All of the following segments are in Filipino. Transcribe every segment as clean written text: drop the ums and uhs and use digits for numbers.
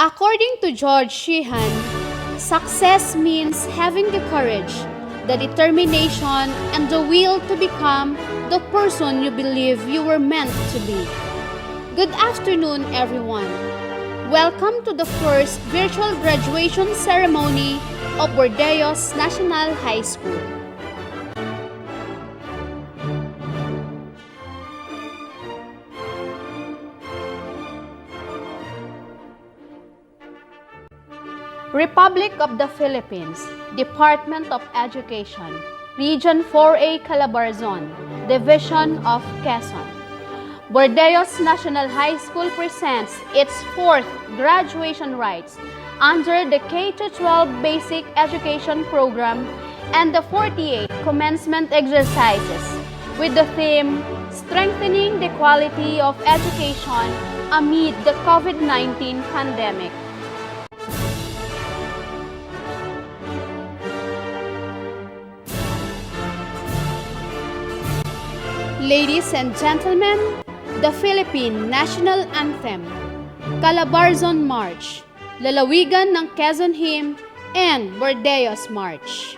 According to George Sheehan, success means having the courage, the determination, and the will to become the person you believe you were meant to be. Good afternoon, everyone. Welcome to the first virtual graduation ceremony of Burdeos National High School. Republic of the Philippines, Department of Education, Region 4A Calabarzon, Division of Quezon. Burdeos National High School presents its 4th graduation rites under the K-12 Basic Education Program and the 48th commencement exercises with the theme Strengthening the Quality of Education Amid the COVID-19 Pandemic. Ladies and gentlemen, the Philippine National Anthem, Calabarzon March, Lalawigan ng Quezon Hymn, and Burdeos March.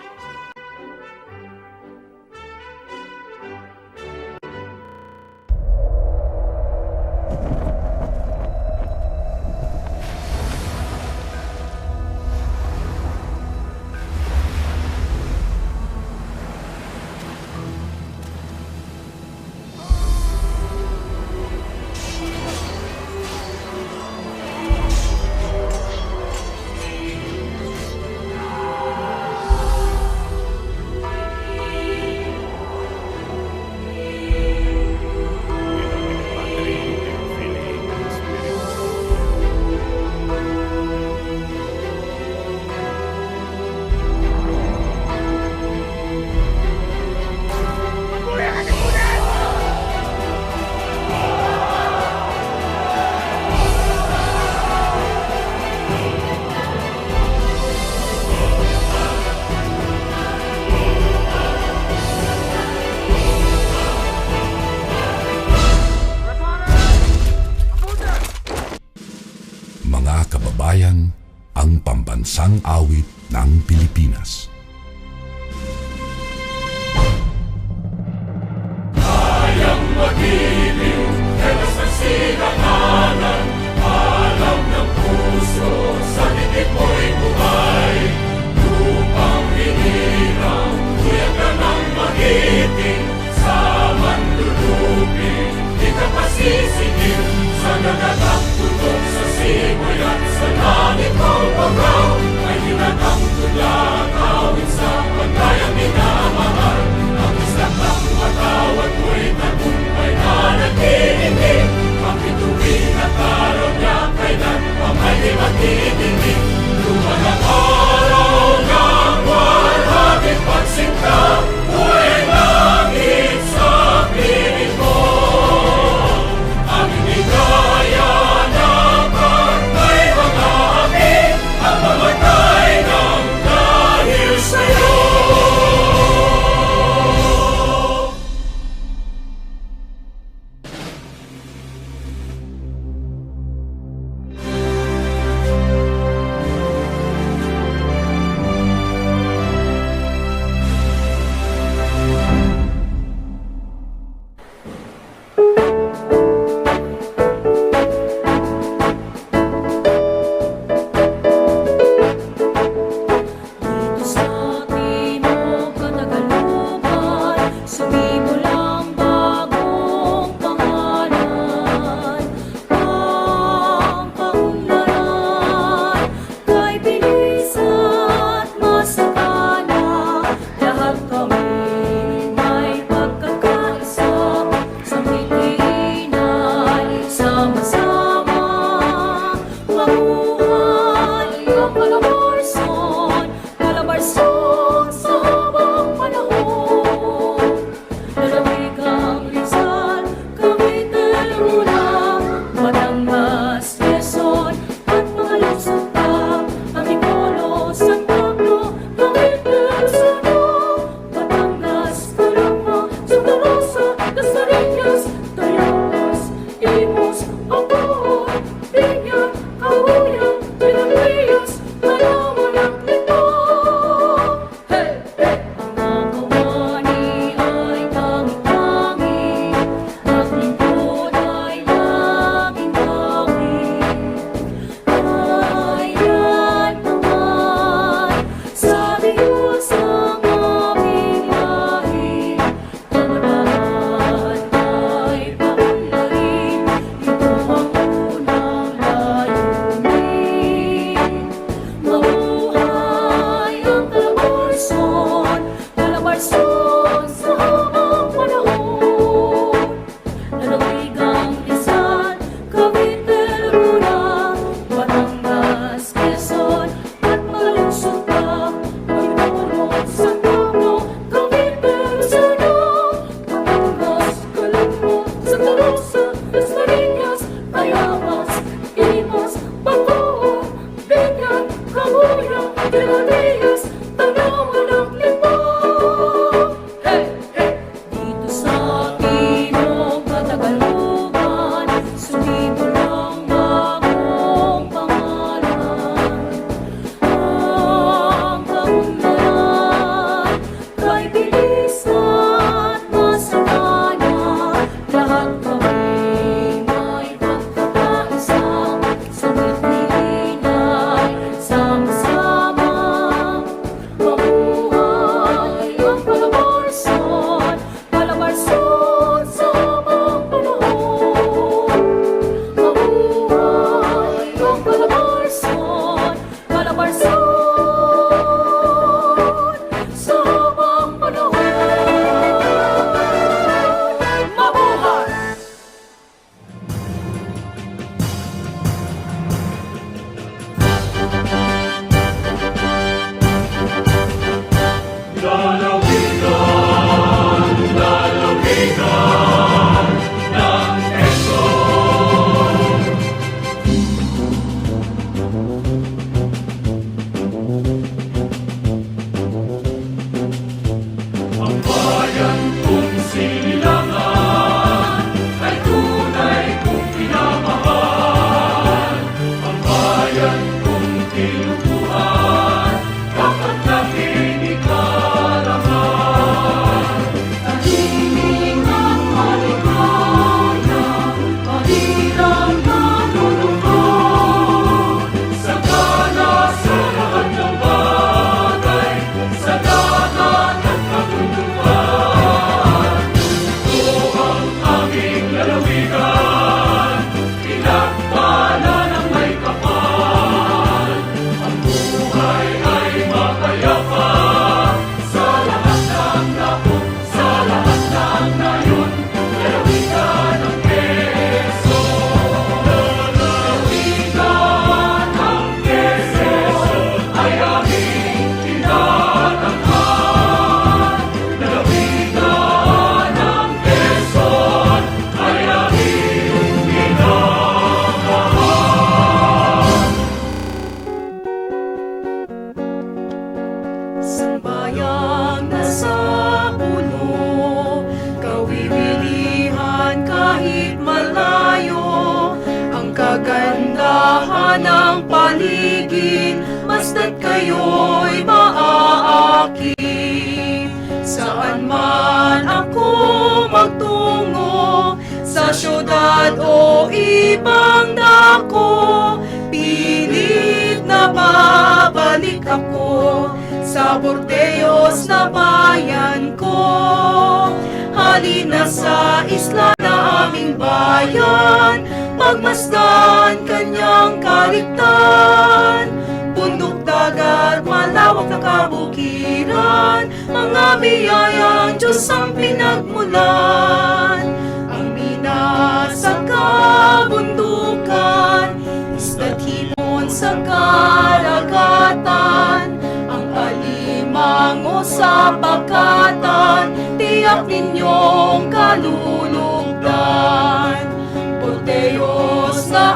Mga kababayan, ang pambansang awit ng Pilipinas. Kayang magiliw, helas ng silanganan, alam ng puso, sa titik mo'y buhay. Lupang hinirang, kuya ka ng magiting, sa manlulupin, di ka pasisigil, sa nagatang tutok sa simoy at sa langit mong pagaw, ay hinatang tulad, awit sa paglayang minamahal. Ang isang ng matawad mo'y tagumpay na nagtitindig, ang bituin at araw niya kailan pa may di matitindig. Luman ang araw ng walhagit pagsinta, buhay langit sa piling mo. Ang inigaya na pagkay mga amin, ang mamatay ng ng paligid, basta't kayo'y maaakit. Saan man ako magtungo, sa syudad o ibang dako, pilit na babalik ako sa Burdeos na bayan ko. Halina sa isla na aming bayan, pagmasdan kanyang kaligtan. Bundok, dagat, malawak na kabukiran, mga biyayang Diyos ang pinagmulan. Ang mina sa kabundukan, isda't hipon sa karagatan, ang alimango sa bakatan, tiyak ninyong kalulugdan. Burdeos na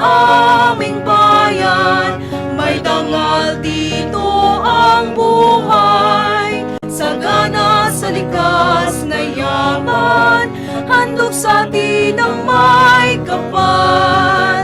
aming bayan, may dangal dito ang buhay. Sagana sa likas na yaman, handog sa atin ang may kapal.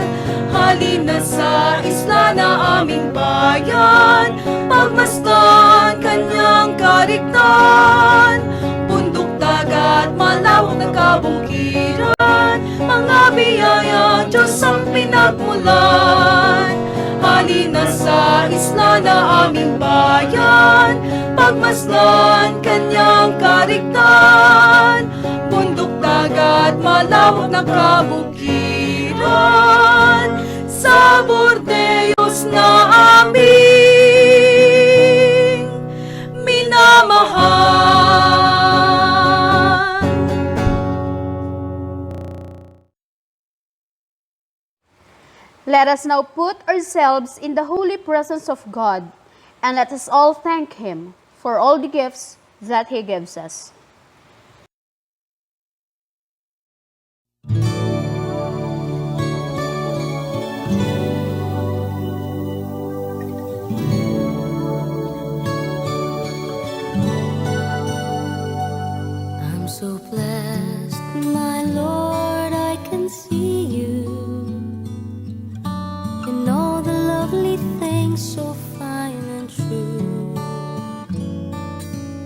Halina sa isla na aming bayan, pagmasdan kanyang karigtan. Bundok, dagat, malawak na kabukiran, mga biyayang Diyos ang pinagmulan. Halina sa isla na aming bayan, pagmasdan kanyang karigtan. Bundok, dagat, malawak na kabukiran, sa Burdeos na aming minamahal. Let us now put ourselves in the holy presence of God, and let us all thank Him for all the gifts that He gives us. I'm so blessed, my Lord, I can see you in all the lovely things so fine and true.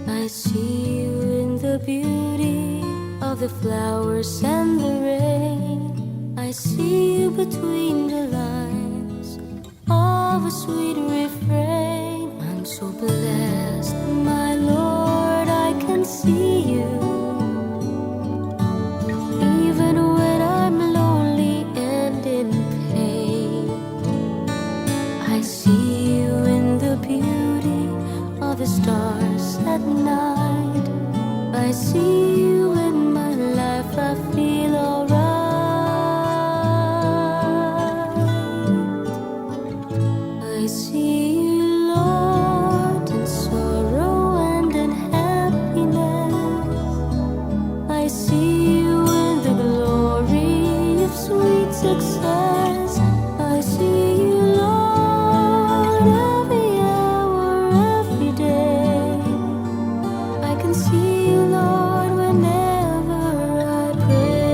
I see you in the beauty of the flowers and the rain. I see you between the lines of a sweet refrain. I'm so blessed, my Lord, I can see you even when I'm lonely and in pain. I see you in the beauty of the stars at night. I see you in my life, I feel alright. I see you, Lord, in sorrow and in happiness. I see you in the glory of sweet success. I see you, Lord, every hour, every day. I can see you, Lord, whenever I pray.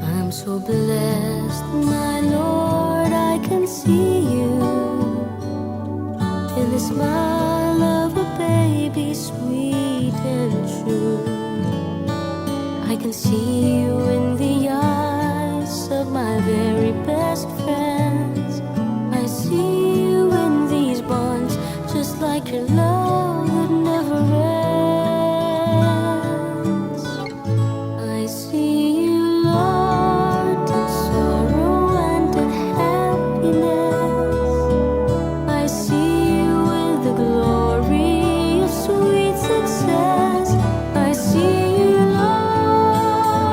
I'm so blessed, my Lord, I can see you in the smile of a baby, sweet and true. I can see you in the eyes of my very best friends. I see you in these bonds, just like your love that never ends. I see you, Lord, in sorrow and in happiness. I see you in the glory of sweet success. I see you, Lord,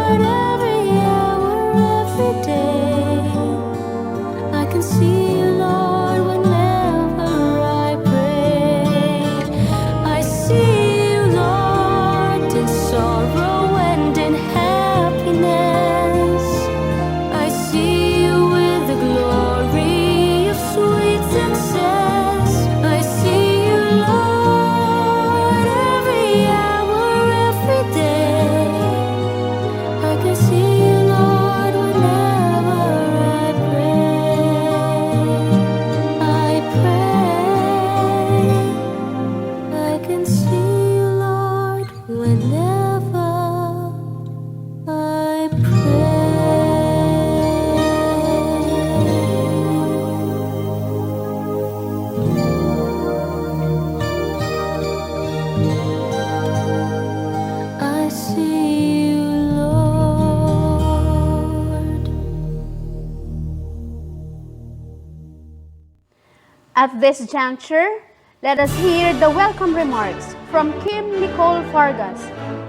At this juncture, let us hear the welcome remarks from Kim Nicole Vargas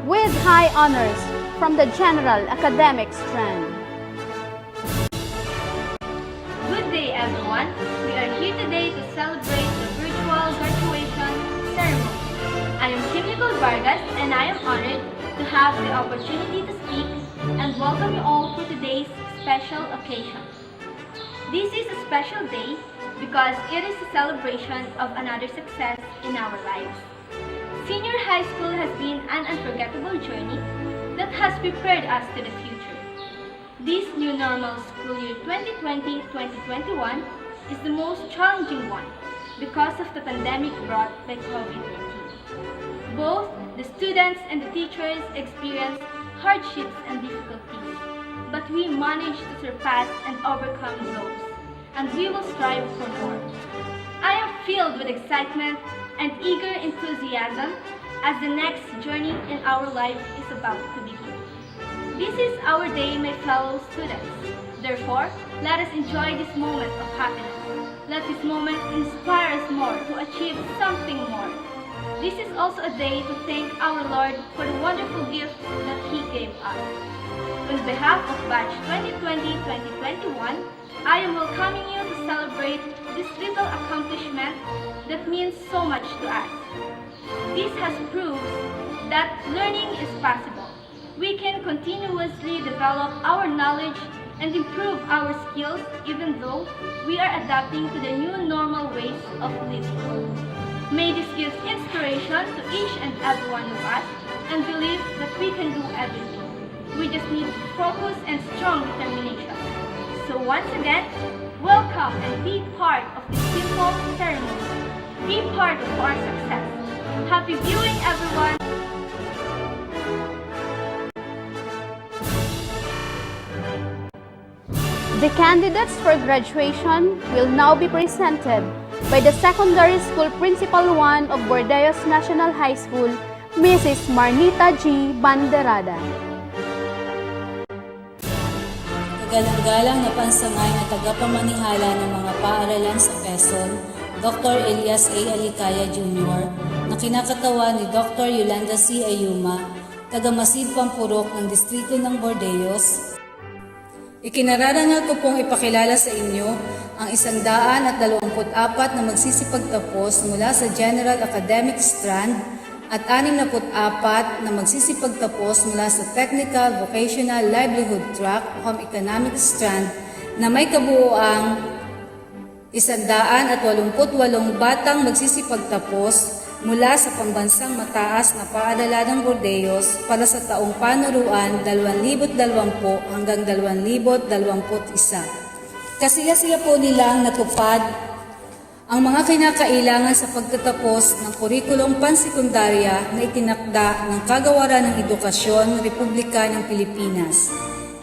with high honors from the General Academic Strand. Good day, everyone. We are here today to celebrate the virtual graduation ceremony. I am Kim Nicole Vargas, and I am honored to have the opportunity to speak and welcome you all for today's special occasion. This is a special day because it is a celebration of another success in our lives. Senior high school has been an unforgettable journey that has prepared us to the future. This new normal school year 2020-2021 is the most challenging one because of the pandemic brought by COVID-19. Both the students and the teachers experienced hardships and difficulties, but we managed to surpass and overcome those, and we will strive for more. I am filled with excitement and eager enthusiasm as the next journey in our life is about to begin. This is our day, my fellow students. Therefore, let us enjoy this moment of happiness. Let this moment inspire us more to achieve something more. This is also a day to thank our Lord for the wonderful gift that He gave us. On behalf of Batch 2020-2021, I am welcoming you to celebrate this little accomplishment that means so much to us. This has proved that learning is possible. We can continuously develop our knowledge and improve our skills even though we are adapting to the new normal ways of living. May this give inspiration to each and every one of us and believe that we can do everything. We just need focus and strong determination. So once again, welcome and be part of this simple ceremony. Be part of our success. Happy viewing, everyone! The candidates for graduation will now be presented by the Secondary School Principal 1 of Burdeos National High School, Mrs. Marnita G. Banderada. Kagalang-galang na pansangay na tagapamanihala ng mga paaralan sa Quezon, Dr. Elias A. Alicaya Jr., na kinakatawan ni Dr. Yolanda C. Ayuma, taga-Masid Pampurok ng Distrito ng Burdeos. Ikinararangal ko pong ipakilala sa inyo ang 124 na magsisipagtapos mula sa General Academic Strand at 64 na magsisipagtapos mula sa Technical Vocational Livelihood Track o Economic Strand na may kabuuang 188 batang magsisipagtapos mula sa pambansang mataas na paaralan ng Burdeos para sa taong panuruan 2020 hanggang 2021. Kasiya-siya po nilang natupad ang mga kinakailangan sa pagtatapos ng kurikulum pansekundarya na itinakda ng Kagawaran ng Edukasyon Republika ng Pilipinas.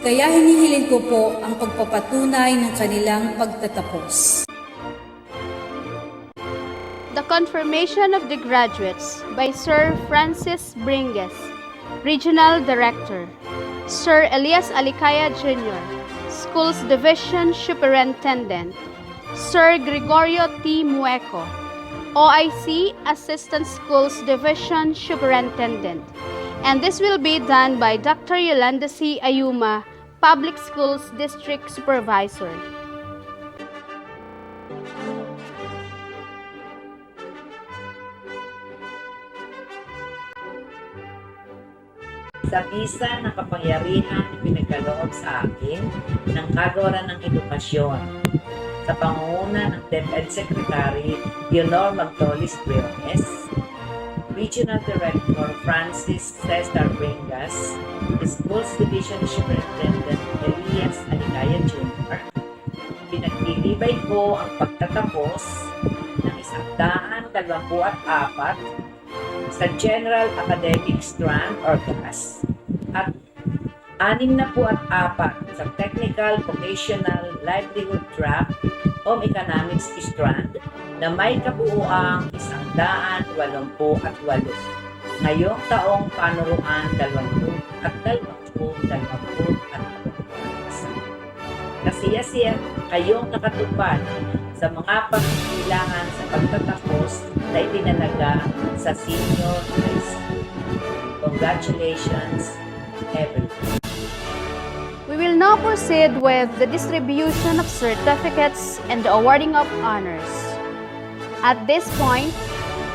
Kaya hinihilin ko po ang pagpapatunay ng kanilang pagtatapos. The confirmation of the graduates by Sir Francis Bringes, Regional Director, Sir Elias Alicaya Jr., Schools Division Superintendent, Sir Gregorio T. Mueco, OIC Assistant Schools Division Superintendent, and this will be done by Dr. Yolanda C. Ayuma, Public Schools District Supervisor. Sa bisa ng kapangyarihan pinagkaloob sa akin ng Kagawaran ng Edukasyon sa pangunguna ng DepEd Secretary Leonor Magtolis Briones, Regional Director Francis Cesar Bringas, Schools Division Superintendent Elias Alicaya Jr., pinagtitibay ko ang pagtatapos ng 124 sa General Academic Strand or CAS at 64 sa Technical Vocational Livelihood Track o Economics Strand na may kabuuang 188 ngayong taong panuruan 2020. Kasiyasiya kayong nakatupad sa mga pangangailangan sa pagtatapos na itinalaga sa senior high school. Congratulations, everyone. We will now proceed with the distribution of certificates and the awarding of honors. At this point,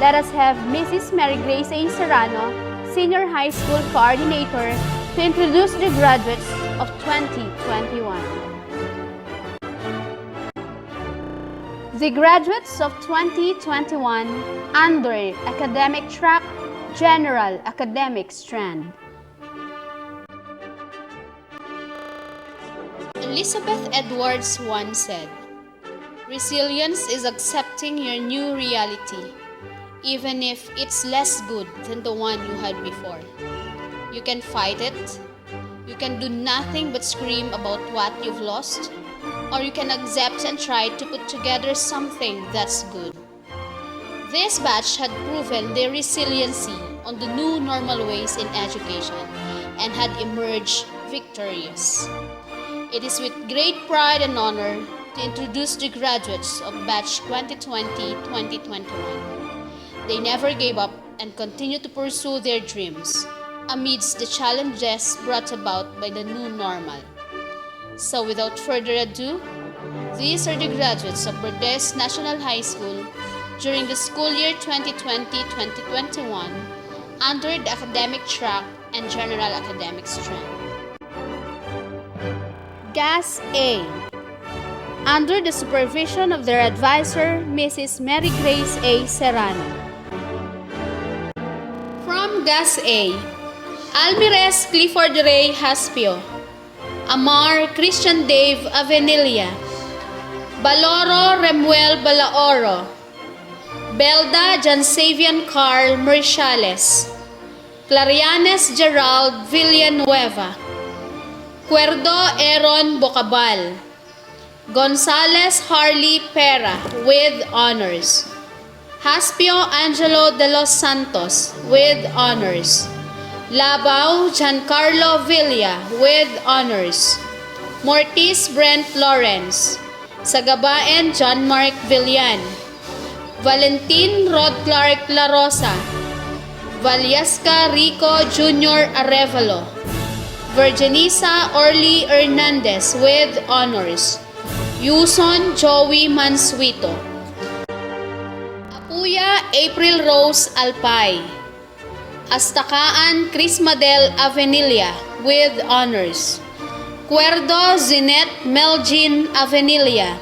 let us have Mrs. Mary Grace A. Serrano, Senior High School Coordinator, to introduce the graduates of 2021. The graduates of 2021 under Academic Track, General Academic Strand. Elizabeth Edwards once said, "Resilience is accepting your new reality, even if it's less good than the one you had before. You can fight it, you can do nothing but scream about what you've lost, or you can accept and try to put together something that's good." This batch had proven their resiliency on the new normal ways in education and had emerged victorious. It is with great pride and honor to introduce the graduates of batch 2020-2021. They never gave up and continue to pursue their dreams amidst the challenges brought about by the new normal. So without further ado, these are the graduates of Burdeos National High School during the school year 2020-2021 under the academic track and general academic strand. GAS A, under the supervision of their advisor, Mrs. Mary Grace A. Serrano. From GAS A, Almirez Clifford Ray Haspio, Amar Christian Dave Avenilia, Baloro Remuel Balaoro, Belda Jansavian Carl Merciales, Clarianes Gerald Villanueva, Cuerdo Aaron Bocabal, Gonzales Harley Pera with honors, Haspio Angelo de los Santos with honors, Labao Giancarlo Villa with honors, Mortis Brent Lawrence, Sagabaen John Mark Villan, Valentin Rod Clark La Rosa, Valyasca Rico Jr. Arevalo, Virginisa Orly Hernandez with honors, Yuson Joey Mansuito, Apuya April Rose Alpay, Astakaan Crismadel Avenilia with honors, Cuerdo Zinette Melgin Avenilia,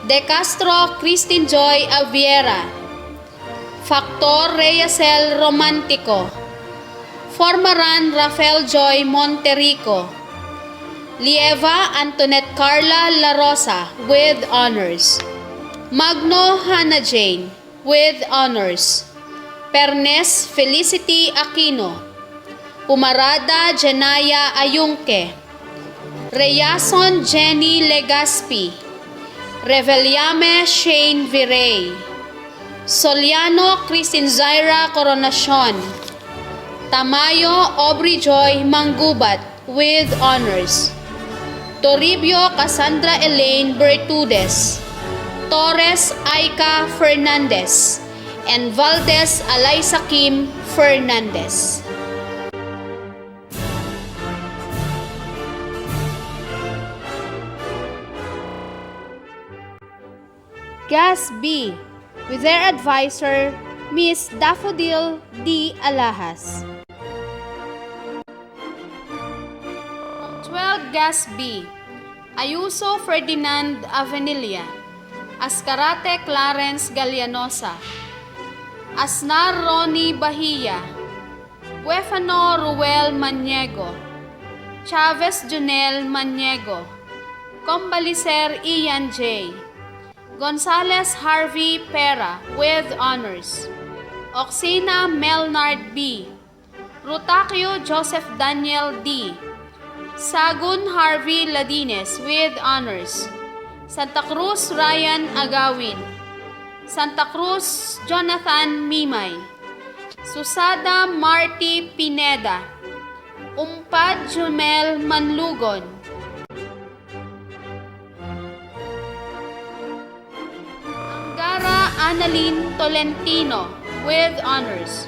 De Castro Christine Joy Aviera, Factor Reyesel Romantico, Formaran Rafael Joy Monterico, Lieva Antoinette Carla La Rosa with honors, Magno Hannah Jane with honors, Pernes Felicity Aquino, Pumarada Janaya Ayunque, Reyason Jenny Legaspi, Reveliame Shane Virey, Soliano Christine Zaira Coronacion, Tamayo Aubrey Joy Manggubat with honors, Toribio Cassandra Elaine Bertudes, Torres Aika Fernandez, and Valdez Alaysa Kim Fernandez. GAS B, with their advisor, Miss Daffodil D. Alahas. From 12 GAS B, Ayuso Ferdinand Avenilia, Ascarate Clarence Galianosa, Asnar Ronnie Bahia, Huefano Ruel Maniego, Chavez Junel Maniego, Combalicer Ian J., Gonzales Harvey Pera with honors, Oxina Melnard B., Rutacio Joseph Daniel D., Sagun Harvey Ladines with honors, Santa Cruz Ryan Agawin, Santa Cruz Jonathan Mimay, Susada Marty Pineda, Umpad Jumel Manlugon, Annalyn Tolentino with honors.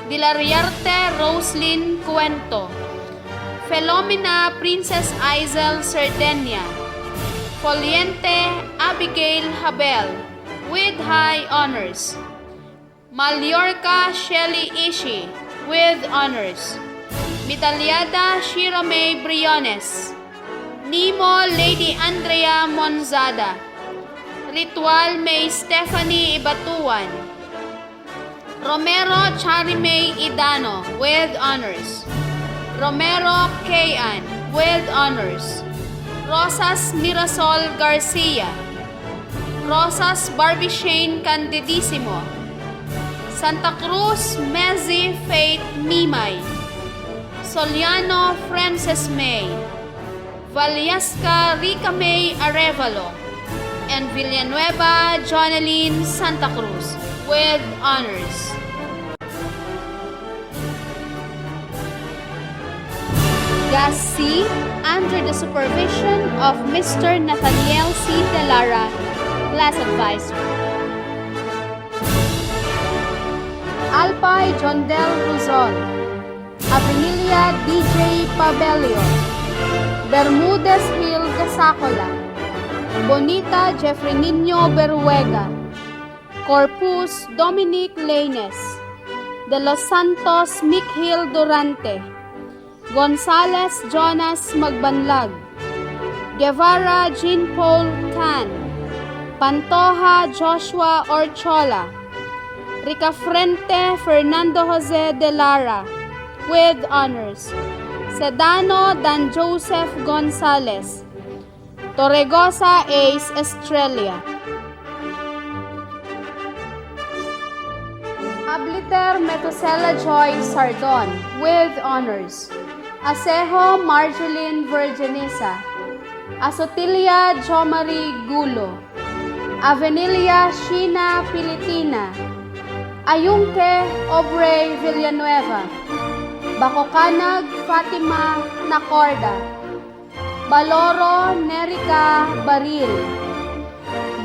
Dilariarte Roslyn Cuento. Felomena Princess Isel Cerdenia. Foliente Abigail Habel with high honors. Mallorca Shelly Ishi with honors. Medaliada Shira May Briones. Nemo Lady Andrea Monzada. Ritual May Stephanie Ibatuan. Romero Charimay Idano with honors. Romero Kayan with honors. Rosas Mirasol Garcia. Rosas Barbishane Candidissimo. Santa Cruz Mezi Faith Mimay. Soliano Frances May. Vallasca Rica May Arevalo. And Villanueva Joneline Santa Cruz with honors. Gas C, under the supervision of Mr. Nathaniel C. Delara, Class Advisor. Alpay Jondel Luzon. Avenilia DJ Pabelio. Bermudez Hill Gasacola. Bonita Jeffrey Nino Beruega. Corpus Dominic Laines. De Los Santos Mikhil Durante. Gonzales Jonas Magbanlag. Guevara Jean Paul Tan. Pantoja Joshua Orchola. Ricafrente Fernando Jose de Lara with honors. Sedano Dan Joseph Gonzales. Torregosa Ace Estrella. Abliter Metusela Joy Sardon with honors. Asejo Marjoline Virginisa. Asotilia Jomari Gulo. Avenilia Sheena Pilitina. Ayungke Obrey Villanueva. Bacocanag Fatima Nacorda. Baloro Nerica Baril.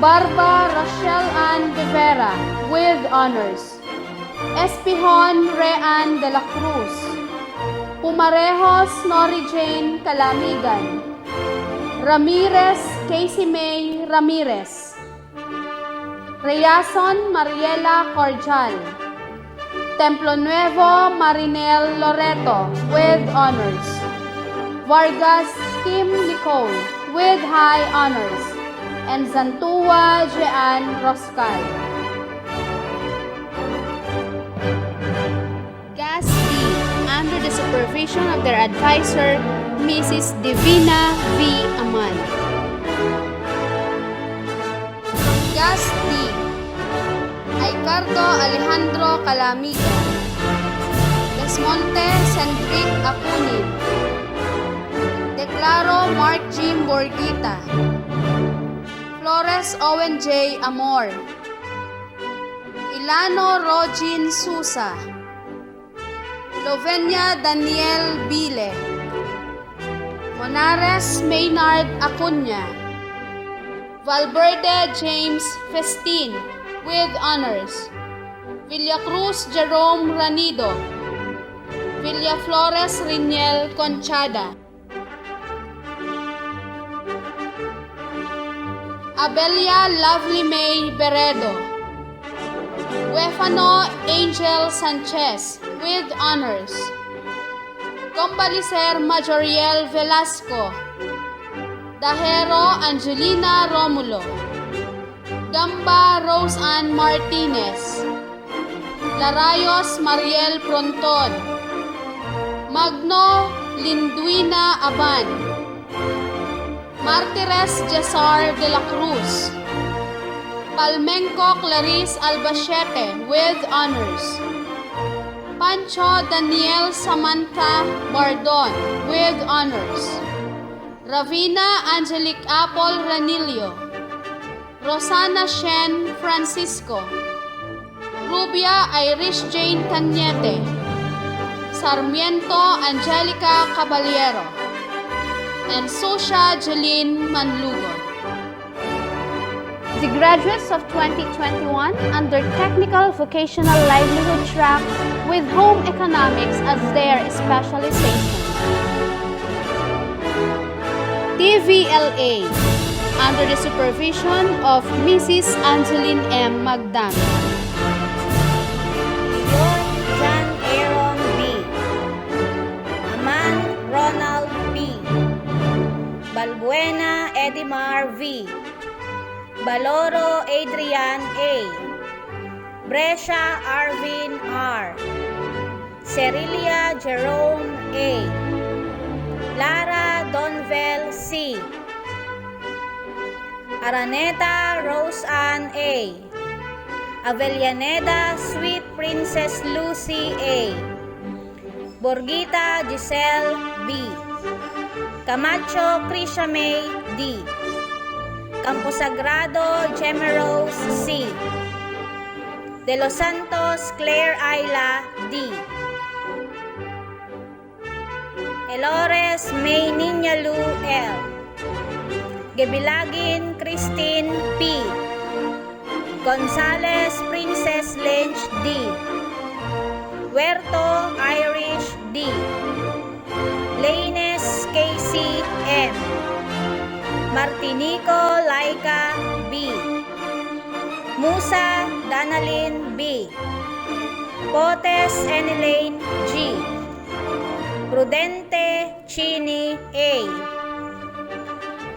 Barba Rochelle Ann de Vera with honors. Espihon Rean de la Cruz. Pumarejos Nori Jane Calamigan. Ramirez Casey May Ramirez. Reyason Mariela Cordial. Templo Nuevo Marinel Loreto with honors. Vargas Kim Nicole with high honors. And Zantua Jean Roscal. Gas D, under the supervision of their advisor, Mrs. Divina V. Aman. Gas D, Ricardo Alejandro Calamiga. Desmonte Cendric Acunin. Declaro Mark Jim Borgita. Flores Owen J. Amor. Ilano Rogin Susa. Lovenia Daniel Bile. Monares Maynard Acuña. Valverde James Festin with honors. Villacruz Jerome Ranido. Villaflores Riniel Conchada. Abelia Lovely May Beredo. Huefano Angel Sanchez with honors. Combalicer Majoriel Velasco. Dajero Angelina Romulo. Gamba Rose Ann Martinez. Larayos Mariel Pronton. Magno Linduina Aban. Martires Cesar de la Cruz. Palmenco Clarice Albacete with honors. Pancho Daniel Samantha Bardon with honors. Ravina Angelic Apple Ranillo. Rosana Shen Francisco. Rubia Irish Jane Cañete. Sarmiento Angelica Caballero. And Sosha Jeline Manlugon. The graduates of 2021 under Technical Vocational Livelihood track with Home Economics as their specialization. TVLA under the supervision of Mrs. Angeline M. Magdam. John Aaron B. Aman Ronald B. Balbuena Edimar V. Baloro Adrian A. Brescia Arvin R. Cerilia Jerome A. Lara Donvel C. Araneta Rose Ann A. Avellaneda Sweet Princess Lucy A. Borgita Giselle B. Camacho Krisha May D. Camposagrado Gemerose C. De Los Santos Claire Ayla D. Elores May Ninyalu L. Gebilagin Christine P. Gonzales Princess Lynch D. Huerto Irish D. Laines Casey M. Martinico Laika B. Musa Danalyn B. Potes Elaine G. Prudente Chini A.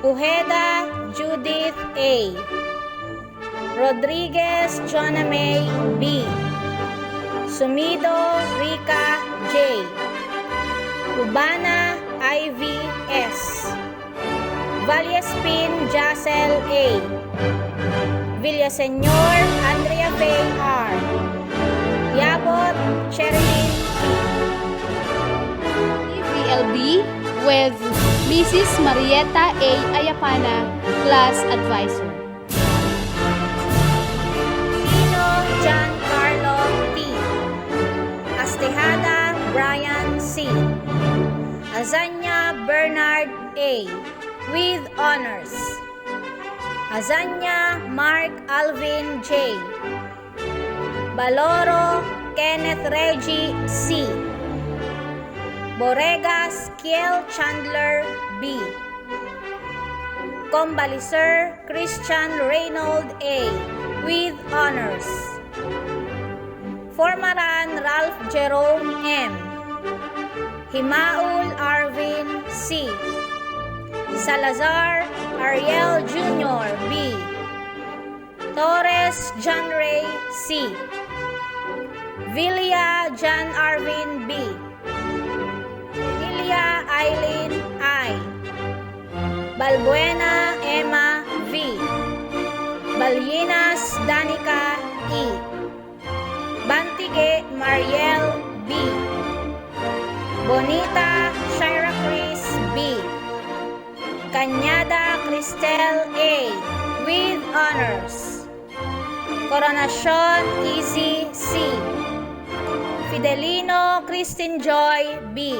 Pujeda Judith A. Rodriguez Joanna May B. Sumido Rica J. Ubana Ivy S. Vallespin Jacel A. Villaseñor Andrea Faye R. Yabot Cherilyn TVLB with Mrs. Marieta A. Ayapana, Class Advisor. Pino Giancarlo T. Astejada Brian C. Azanya Bernard A. with honors. Azanya Mark Alvin J. Baloro Kenneth Reggie C. Boregas Kiel Chandler B. Combaliser Christian Reynold A. with honors. Formaran Ralph Jerome M. Himaul Arvin C. Salazar Ariel Jr. B. Torres John Ray C. Villa John Arvin B. Ilia Eileen I. Balbuena Emma V. Balyinas Danica E. Bantige Mariel B. Bonita Shira Chris B. Cañada Cristel A. with honors. Coronacion Easy C. Fidelino Christine Joy B.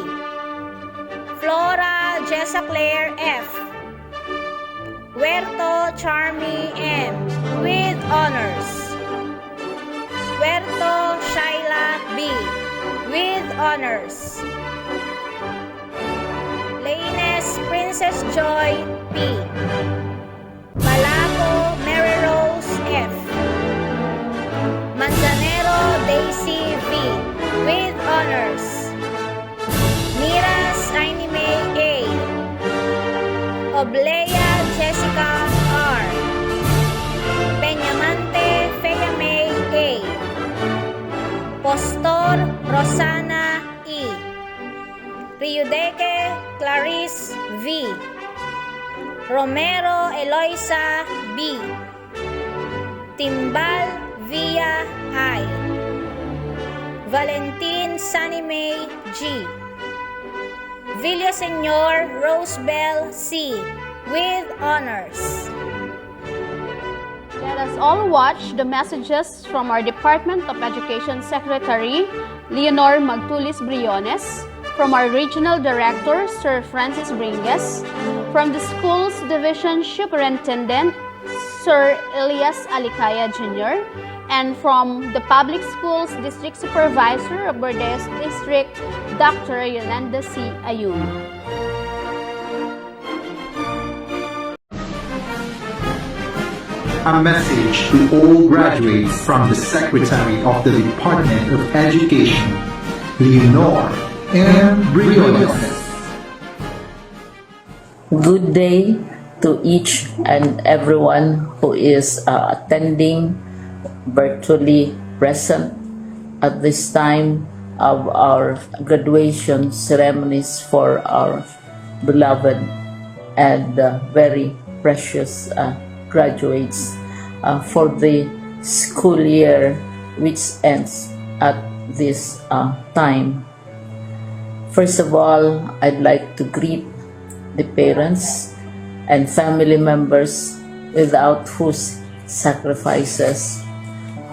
Flora Jessa Claire F. Huerto Charmy M. with honors. Huerto Shaila B. with honors. Laines Princess Joy P. Balaco Mary Rose F. Manzanero Daisy V. with honors. Miras Aini May A. Oblea Jessica R. Peñamante Fea May A. Postor Rosana E. Riudeque Clarice V. Romero Eloisa B. Timbal Villa I. Valentin Sanimay G. Villaseñor Rosebell C. with honors. Let us all watch the messages from our Department of Education Secretary, Leonor Magtulis Briones, from our Regional Director, Sir Francis Bringues, from the Schools Division Superintendent, Sir Elias Alicaya Jr., and from the Public Schools District Supervisor of Burdeos District, Dr. Yolanda C. Ayun. A message to all graduates from the Secretary of the Department of Education, Leonor and Burdeos. Good day to each and everyone who is attending virtually present at this time of our graduation ceremonies for our beloved and very precious graduates for the school year which ends at this time. First of all, I'd like to greet the parents and family members without whose sacrifices,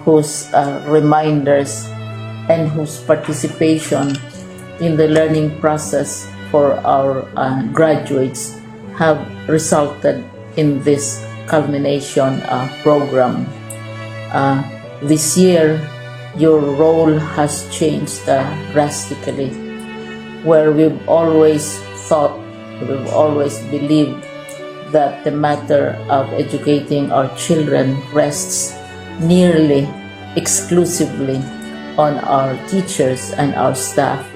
whose reminders, and whose participation in the learning process for our graduates have resulted in this culmination program. This year, your role has changed drastically, where we've always thought, we've always believed that the matter of educating our children rests nearly exclusively on our teachers and our staff.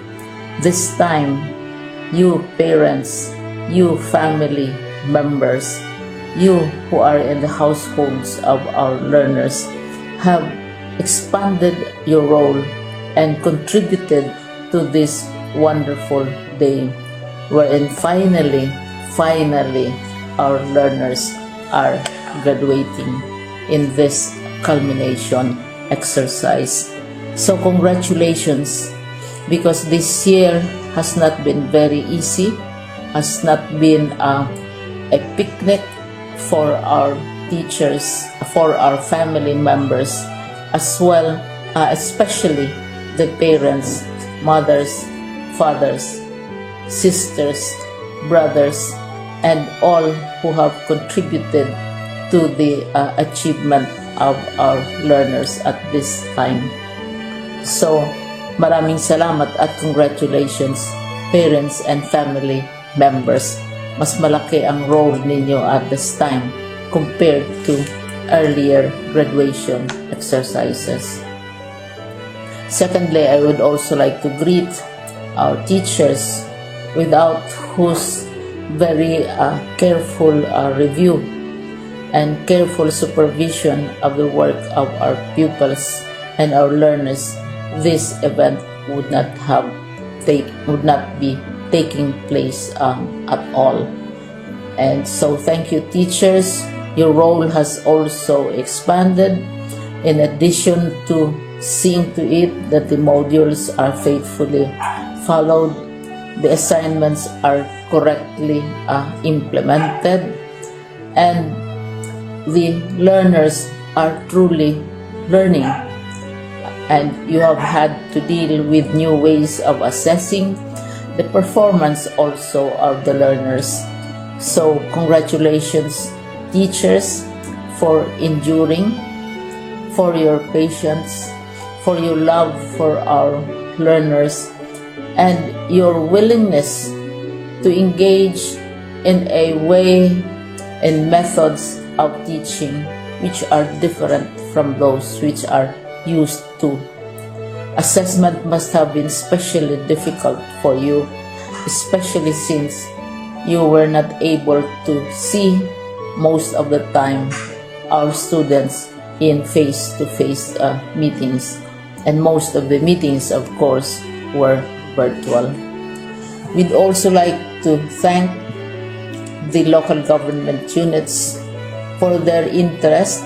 This time, you parents, you family members, you who are in the households of our learners have expanded your role and contributed to this wonderful day wherein finally our learners are graduating in this culmination exercise. So congratulations, because this year has not been very easy, has not been a picnic for our teachers, for our family members, as well, especially the parents, mothers, fathers, sisters, brothers, and all who have contributed to the achievement of our learners at this time. So, maraming salamat at congratulations, parents and family members. Mas malaki ang role ninyo at this time compared to earlier graduation exercises. Secondly, I would also like to greet our teachers, without whose very careful review and careful supervision of the work of our pupils and our learners, this event would not be taking place at all. And so thank you, teachers. Your role has also expanded, in addition to seeing to it that the modules are faithfully followed, the assignments are correctly implemented, and the learners are truly learning. And you have had to deal with new ways of assessing the performance also of the learners. So congratulations, teachers, for enduring, for your patience, for your love for our learners, and your willingness to engage in a way and methods of teaching which are different from those which are used to. Assessment must have been especially difficult for you, especially since you were not able to see most of the time our students in face-to-face meetings, and most of the meetings, of course, were virtual. We'd also like to thank the local government units for their interest,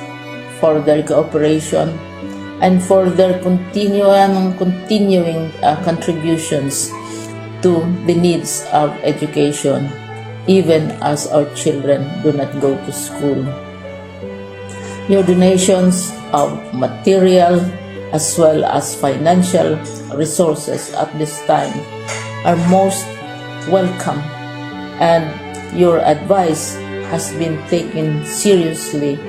for their cooperation, and for their continuing contributions to the needs of education, even as our children do not go to school. Your donations of material as well as financial resources at this time are most welcome, and your advice has been taken seriously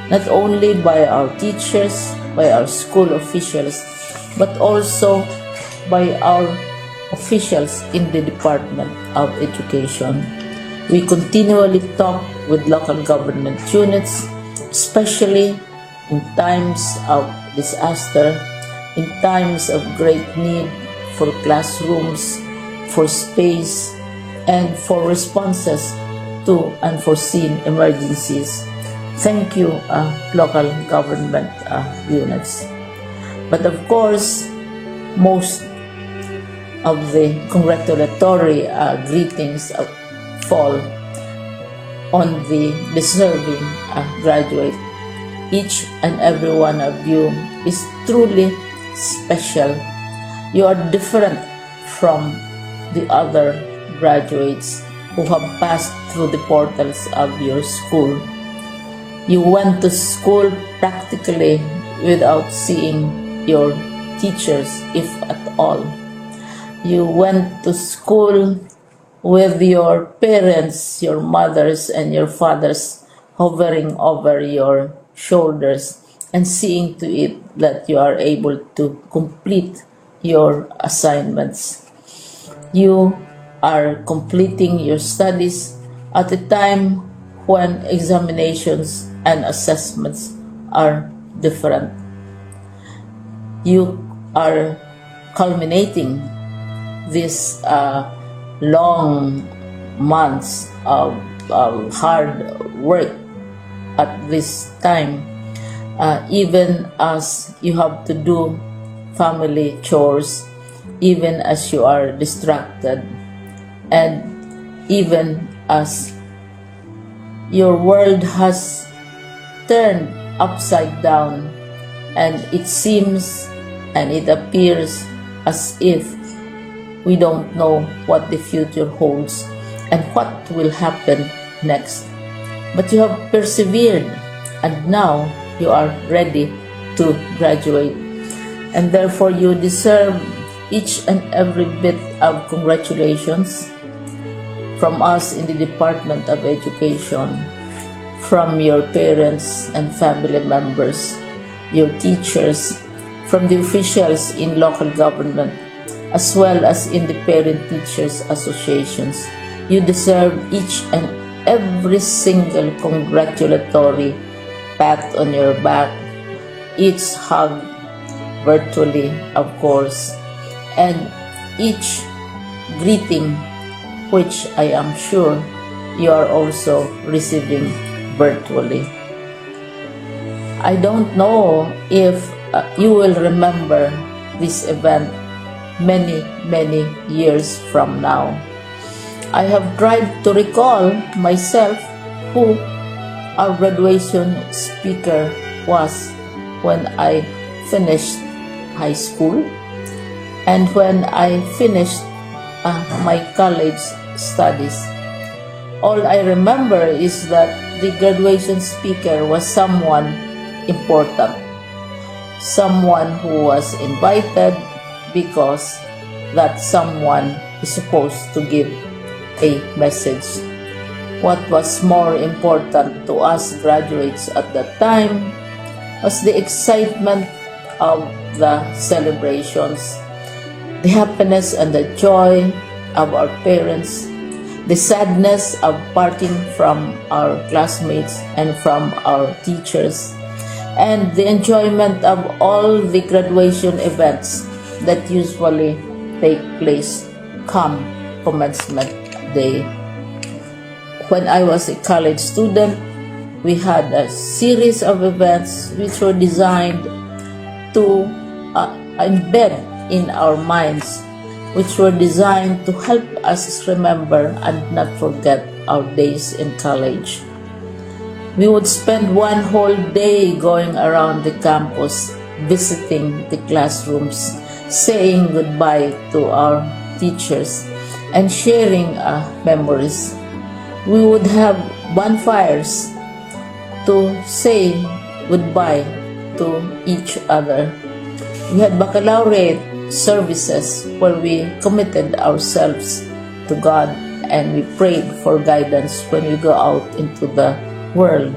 not only by our teachers, by our school officials, but also by our officials in the Department of Education. We continually talk with local government units, especially in times of disaster, in times of great need for classrooms, for space, and for responses to unforeseen emergencies. Thank you, local government units. But of course, most of the congratulatory greetings fall on the deserving graduate. Each and every one of you is truly special. You are different from the other graduates who have passed through the portals of your school. You went to school practically without seeing your teachers, if at all. You went to school with your parents, your mothers and your fathers hovering over your shoulders and seeing to it that you are able to complete your assignments. You are completing your studies at a time when examinations and assessments are different. You are culminating these long months of hard work at this time, even as you have to do family chores, even as you are distracted, and even as your world has turned upside down, and it seems and it appears as if we don't know what the future holds and what will happen next. But you have persevered, and now you are ready to graduate. And therefore you deserve each and every bit of congratulations from us in the Department of Education, from your parents and family members, your teachers, from the officials in local government, as well as in the parent teachers associations. You deserve each and every single congratulatory pat on your back, each hug virtually, of course, and each greeting, which I am sure you are also receiving virtually. I don't know if you will remember this event many years from now. I have tried to recall myself who our graduation speaker was when I finished high school and when I finished my college studies. All I remember is that the graduation speaker was someone important, someone who was invited because that someone is supposed to give a message. What was more important to us graduates at that time was the excitement of the celebrations, the happiness and the joy of our parents, the sadness of parting from our classmates and from our teachers, and the enjoyment of all the graduation events that usually take place come commencement day. When I was a college student, we had a series of events which were designed to embed in our minds, which were designed to help us remember and not forget our days in college. We would spend one whole day going around the campus, visiting the classrooms, saying goodbye to our teachers, and sharing memories. We would have bonfires to say goodbye to each other. We had baccalaureate services where we committed ourselves to God and we prayed for guidance when we go out into the world.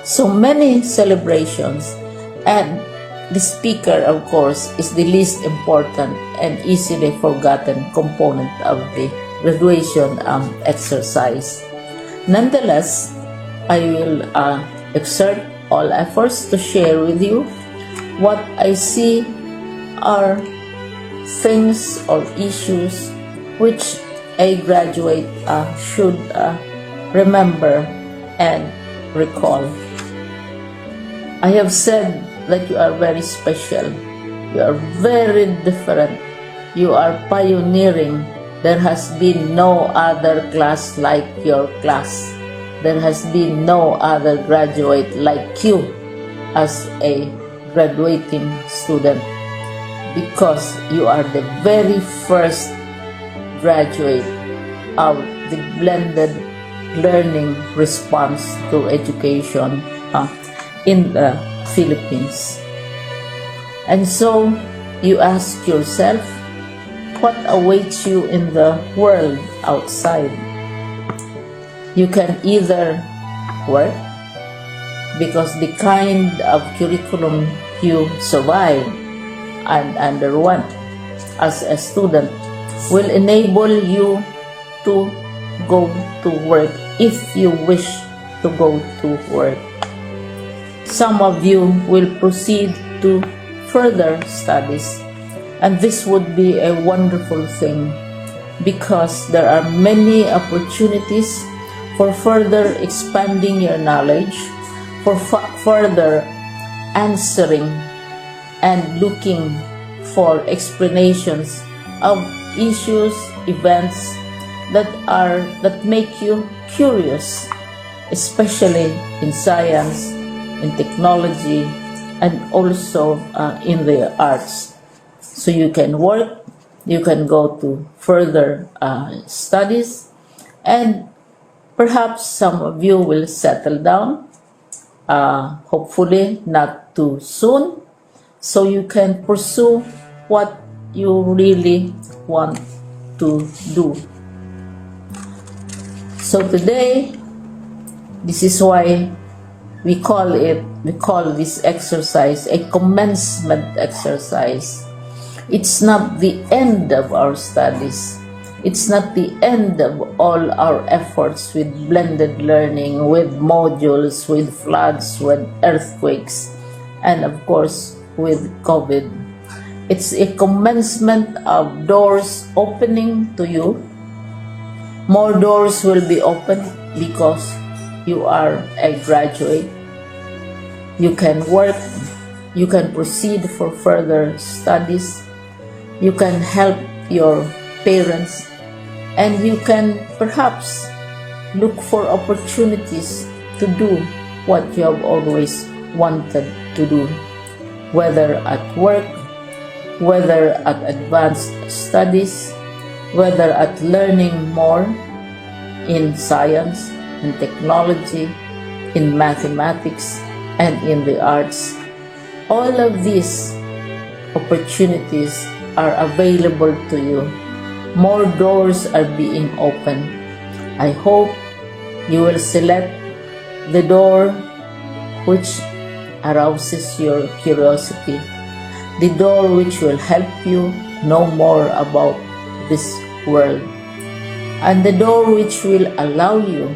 So many celebrations, and the speaker, of course, is the least important and easily forgotten component of the graduation exercise. Nonetheless, I will exert all efforts to share with you what I see are things or issues which a graduate should remember and recall. I have said that you are very special. You are very different. You are pioneering. There has been no other class like your class. There has been no other graduate like you as a graduating student, because you are the very first graduate of the blended learning response to education in the Philippines. And so you ask yourself, what awaits you in the world outside? You can either work, because the kind of curriculum you survive and underwent as a student will enable you to go to work if you wish to go to work. Some of you will proceed to further studies, and this would be a wonderful thing, because there are many opportunities for further expanding your knowledge, for further answering and looking for explanations of issues, events that make you curious, especially in science, in technology, and also in the arts. So you can work, you can go to further studies, and perhaps some of you will settle down, hopefully not too soon, so you can pursue what you really want to do. So today, this is why we call this exercise a commencement exercise. It's not the end of our studies. It's not the end of all our efforts with blended learning, with modules, with floods, with earthquakes, and of course with COVID. It's a commencement of doors opening to you. More doors will be opened because you are a graduate. You can work, you can proceed for further studies, you can help your parents, and you can perhaps look for opportunities to do what you have always wanted to do, whether at work, whether at advanced studies, whether at learning more in science and technology, in mathematics, and in the arts. All of these opportunities are available to you. More doors are being opened. I hope you will select the door which arouses your curiosity, the door which will help you know more about this world, and the door which will allow you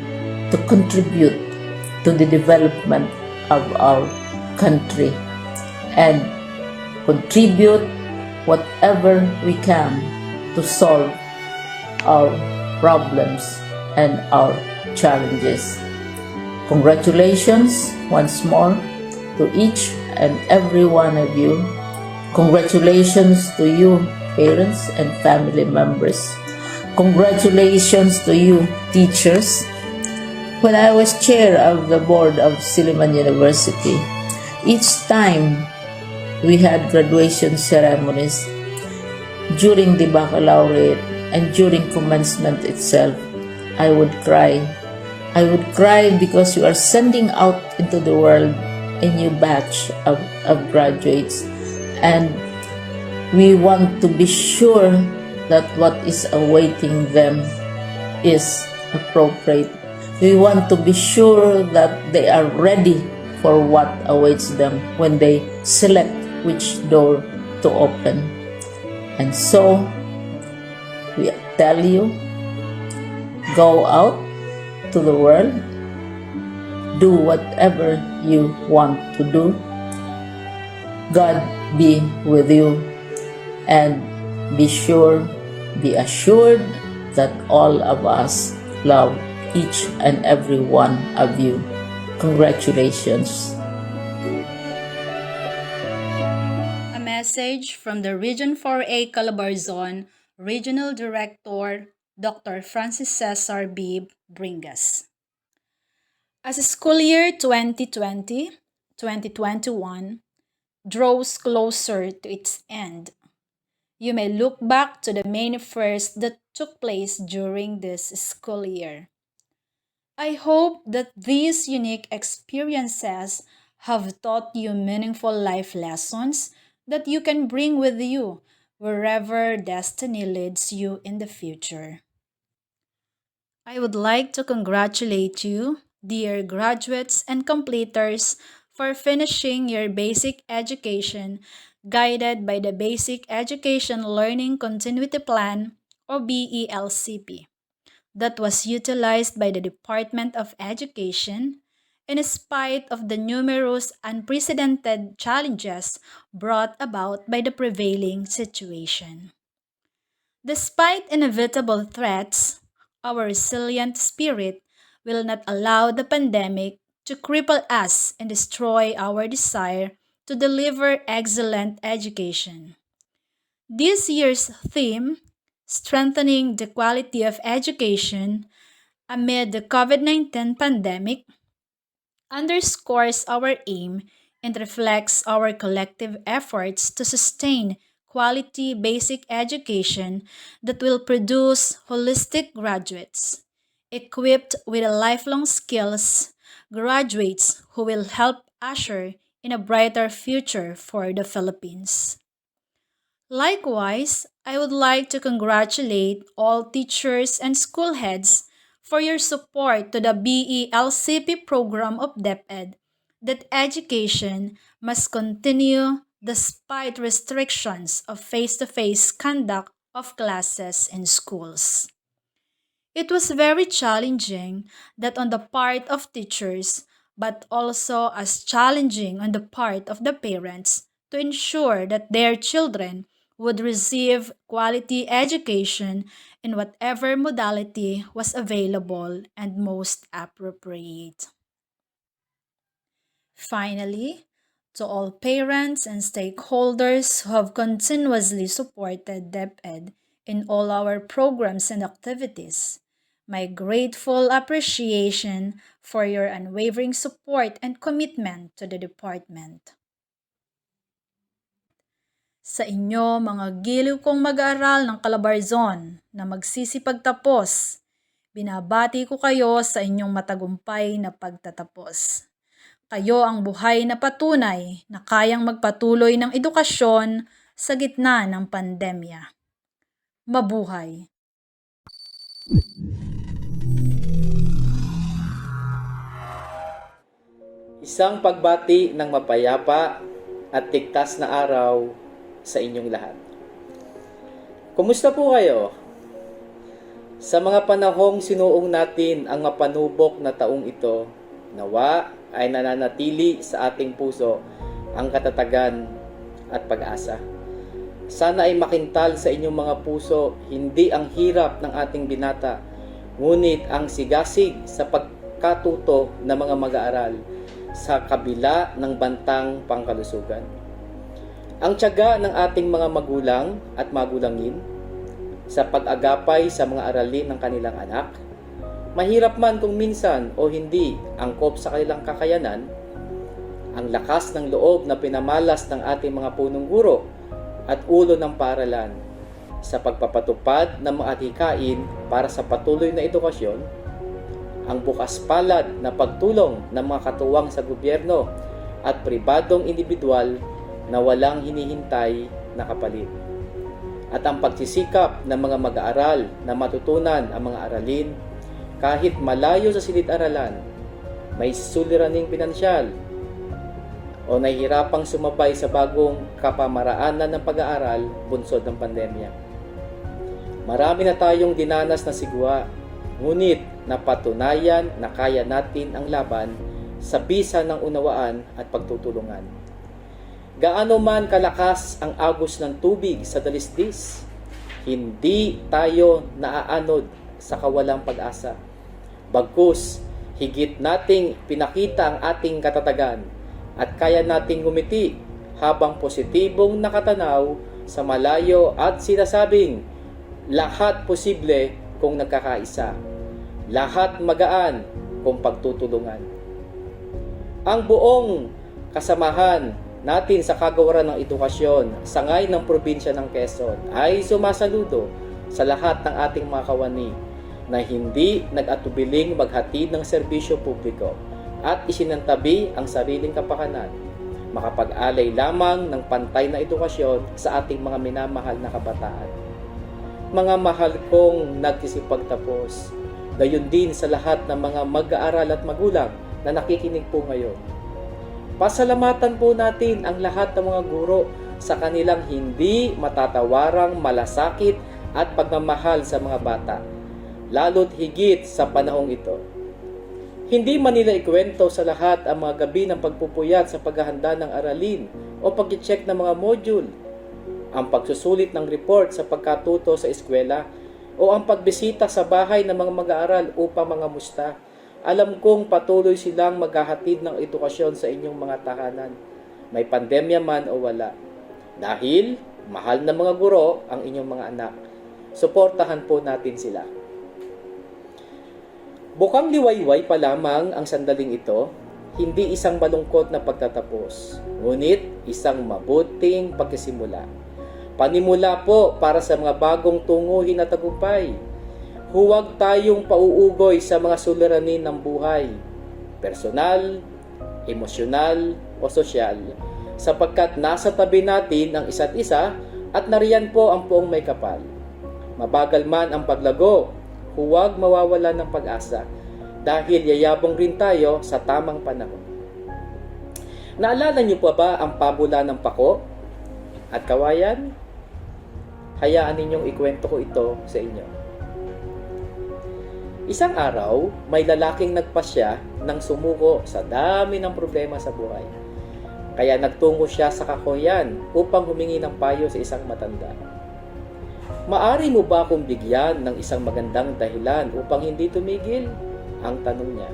to contribute to the development of our country and contribute whatever we can to solve our problems and our challenges. Congratulations once more to each and every one of you. Congratulations to you, parents and family members. Congratulations to you, teachers. When I was chair of the board of Silliman University, each time we had graduation ceremonies, during the baccalaureate and during commencement itself, I would cry. I would cry because you are sending out into the world a new batch of graduates, and we want to be sure that what is awaiting them is appropriate. We want to be sure that they are ready for what awaits them when they select which door to open. And so, we tell you, go out to the world, do whatever you want to do. God be with you, and be assured that all of us love each and every one of you. Congratulations. A message from the Region 4A Calabarzon Regional Director, Dr. Francis Cesar B. Bringas. As school year 2020-2021 draws closer to its end, you may look back to the many firsts that took place during this school year. I hope that these unique experiences have taught you meaningful life lessons that you can bring with you wherever destiny leads you in the future. I would like to congratulate you, dear graduates and completers, for finishing your basic education guided by the Basic Education Learning Continuity Plan or BELCP that was utilized by the Department of Education in spite of the numerous unprecedented challenges brought about by the prevailing situation. Despite inevitable threats, our resilient spirit will not allow the pandemic to cripple us and destroy our desire to deliver excellent education. This year's theme, Strengthening the Quality of Education amid the COVID-19 pandemic, underscores our aim and reflects our collective efforts to sustain quality basic education that will produce holistic graduates, equipped with lifelong skills, graduates who will help usher in a brighter future for the Philippines. Likewise, I would like to congratulate all teachers and school heads for your support to the BELCP program of DepEd that education must continue despite restrictions of face-to-face conduct of classes in schools. It was very challenging that on the part of teachers, but also as challenging on the part of the parents to ensure that their children would receive quality education in whatever modality was available and most appropriate. Finally, to all parents and stakeholders who have continuously supported DepEd in all our programs and activities, my grateful appreciation for your unwavering support and commitment to the department. Sa inyo mga giliw kong mag-aaral ng Calabarzon na magsisipagtapos, binabati ko kayo sa inyong matagumpay na pagtatapos. Kayo ang buhay na patunay na kayang magpatuloy ng edukasyon sa gitna ng pandemya. Mabuhay! Isang pagbati ng mapayapa at ligtas na araw sa inyong lahat. Kumusta po kayo? Sa mga panahong sinuong natin ang mapanubok na taong ito, nawa ay nananatili sa ating puso ang katatagan at pag-asa. Sana ay makintal sa inyong mga puso hindi ang hirap ng ating binata, ngunit ang sigasig sa pagkatuto ng mga mag-aaral sa kabila ng bantang pangkalusugan. Ang tiyaga ng ating mga magulang at magulangin sa pag-agapay sa mga aralin ng kanilang anak, mahirap man kung minsan o hindi angkop sa kanilang kakayanan, ang lakas ng loob na pinamalas ng ating mga punong guro at ulo ng paaralan sa pagpapatupad ng mga adhikain para sa patuloy na edukasyon, ang bukas palad na pagtulong ng mga katuwang sa gobyerno at pribadong individual na walang hinihintay na kapalit. At ang pagsisikap ng mga mag-aaral na matutunan ang mga aralin kahit malayo sa silid-aralan, may suliraning pinansyal o nahihirapang sumabay sa bagong kapamaraanan ng pag-aaral bunsod ng pandemya. Marami na tayong dinanas na sigwa, ngunit napatunayan na kaya natin ang laban sa bisa ng unawaan at pagtutulungan. Gaano man kalakas ang agos ng tubig sa dalisdis, hindi tayo naaanod sa kawalang pag-asa. Bagkus, higit nating pinakita ang ating katatagan at kaya nating ngumiti habang positibong nakatanaw sa malayo at sinasabing, lahat posible kung nagkakaisa. Lahat magaan kung pagtutulungan. Ang buong kasamahan natin sa kagawaran ng edukasyon sa ngay ng probinsya ng Quezon ay sumasaludo sa lahat ng ating mga kawani na hindi nag-atubiling maghatid ng serbisyo publiko at isinantabi ang sariling kapakanan, makapag-alay lamang ng pantay na edukasyon sa ating mga minamahal na kabataan. Mga mahal kong nagsisipagtapos, gayon din sa lahat ng mga mag-aaral at magulang na nakikinig po ngayon. Pasalamatan po natin ang lahat ng mga guro sa kanilang hindi matatawarang malasakit at pagmamahal sa mga bata, lalo't higit sa panahong ito. Hindi man nila ikwento sa lahat ang mga gabi ng pagpupuyat sa paghahanda ng aralin o pag-check ng mga module, ang pagsusulit ng report sa pagkatuto sa eskwela o ang pagbisita sa bahay ng mga mag-aaral upang mga musta. Alam kong patuloy silang maghahatid ng edukasyon sa inyong mga tahanan, may pandemya man o wala. Dahil mahal na mga guro ang inyong mga anak, suportahan po natin sila. Bukang liwayway pa lamang ang sandaling ito, hindi isang malungkot na pagtatapos, ngunit isang mabuting pagsisimula. Panimula po para sa mga bagong tunguhin na tagumpay. Huwag tayong pauugoy sa mga suliranin ng buhay, personal, emosyonal o sosyal, sapagkat nasa tabi natin ang isa't isa at nariyan po ang poong may kapal. Mabagal man ang paglago, huwag mawawala ng pag-asa dahil yayabong rin tayo sa tamang panahon. Naalala niyo pa ba ang pabula ng pako at kawayan? Hayaan ninyong ikwento ko ito sa inyo. Isang araw, may lalaking nagpasya ng sumuko sa dami ng problema sa buhay. Kaya nagtungo siya sa kahoyan upang humingi ng payo sa isang matanda. Maari mo ba akong bigyan ng isang magandang dahilan upang hindi tumigil? Ang tanong niya.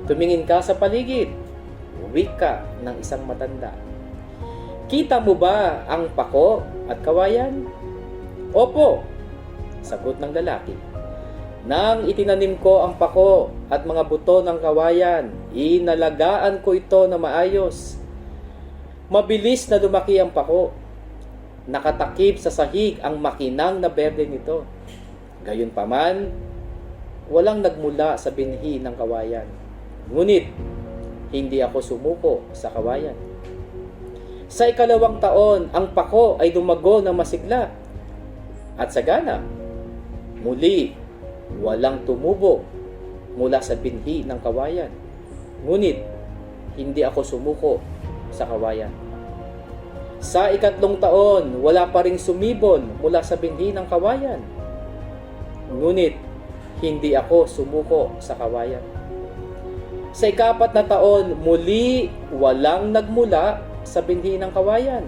Tumingin ka sa paligid. Wika ng isang matanda. Kita mo ba ang pako at kawayan? Opo, sagot ng lalaki. Nang itinanim ko ang pako at mga buto ng kawayan, inalagaan ko ito na maayos. Mabilis na lumaki ang pako. Nakatakip sa sahig ang makinang na berde nito. Gayunpaman, walang nagmula sa binhi ng kawayan. Ngunit, hindi ako sumuko sa kawayan. Sa ikalawang taon, ang pako ay dumago na masigla. At sagana, muli, walang tumubo mula sa binhi ng kawayan. Ngunit, hindi ako sumuko sa kawayan. Sa ikatlong taon, wala pa ring sumibol mula sa binhi ng kawayan. Ngunit, hindi ako sumuko sa kawayan. Sa ikapat na taon, muli walang nagmula sa binhi ng kawayan.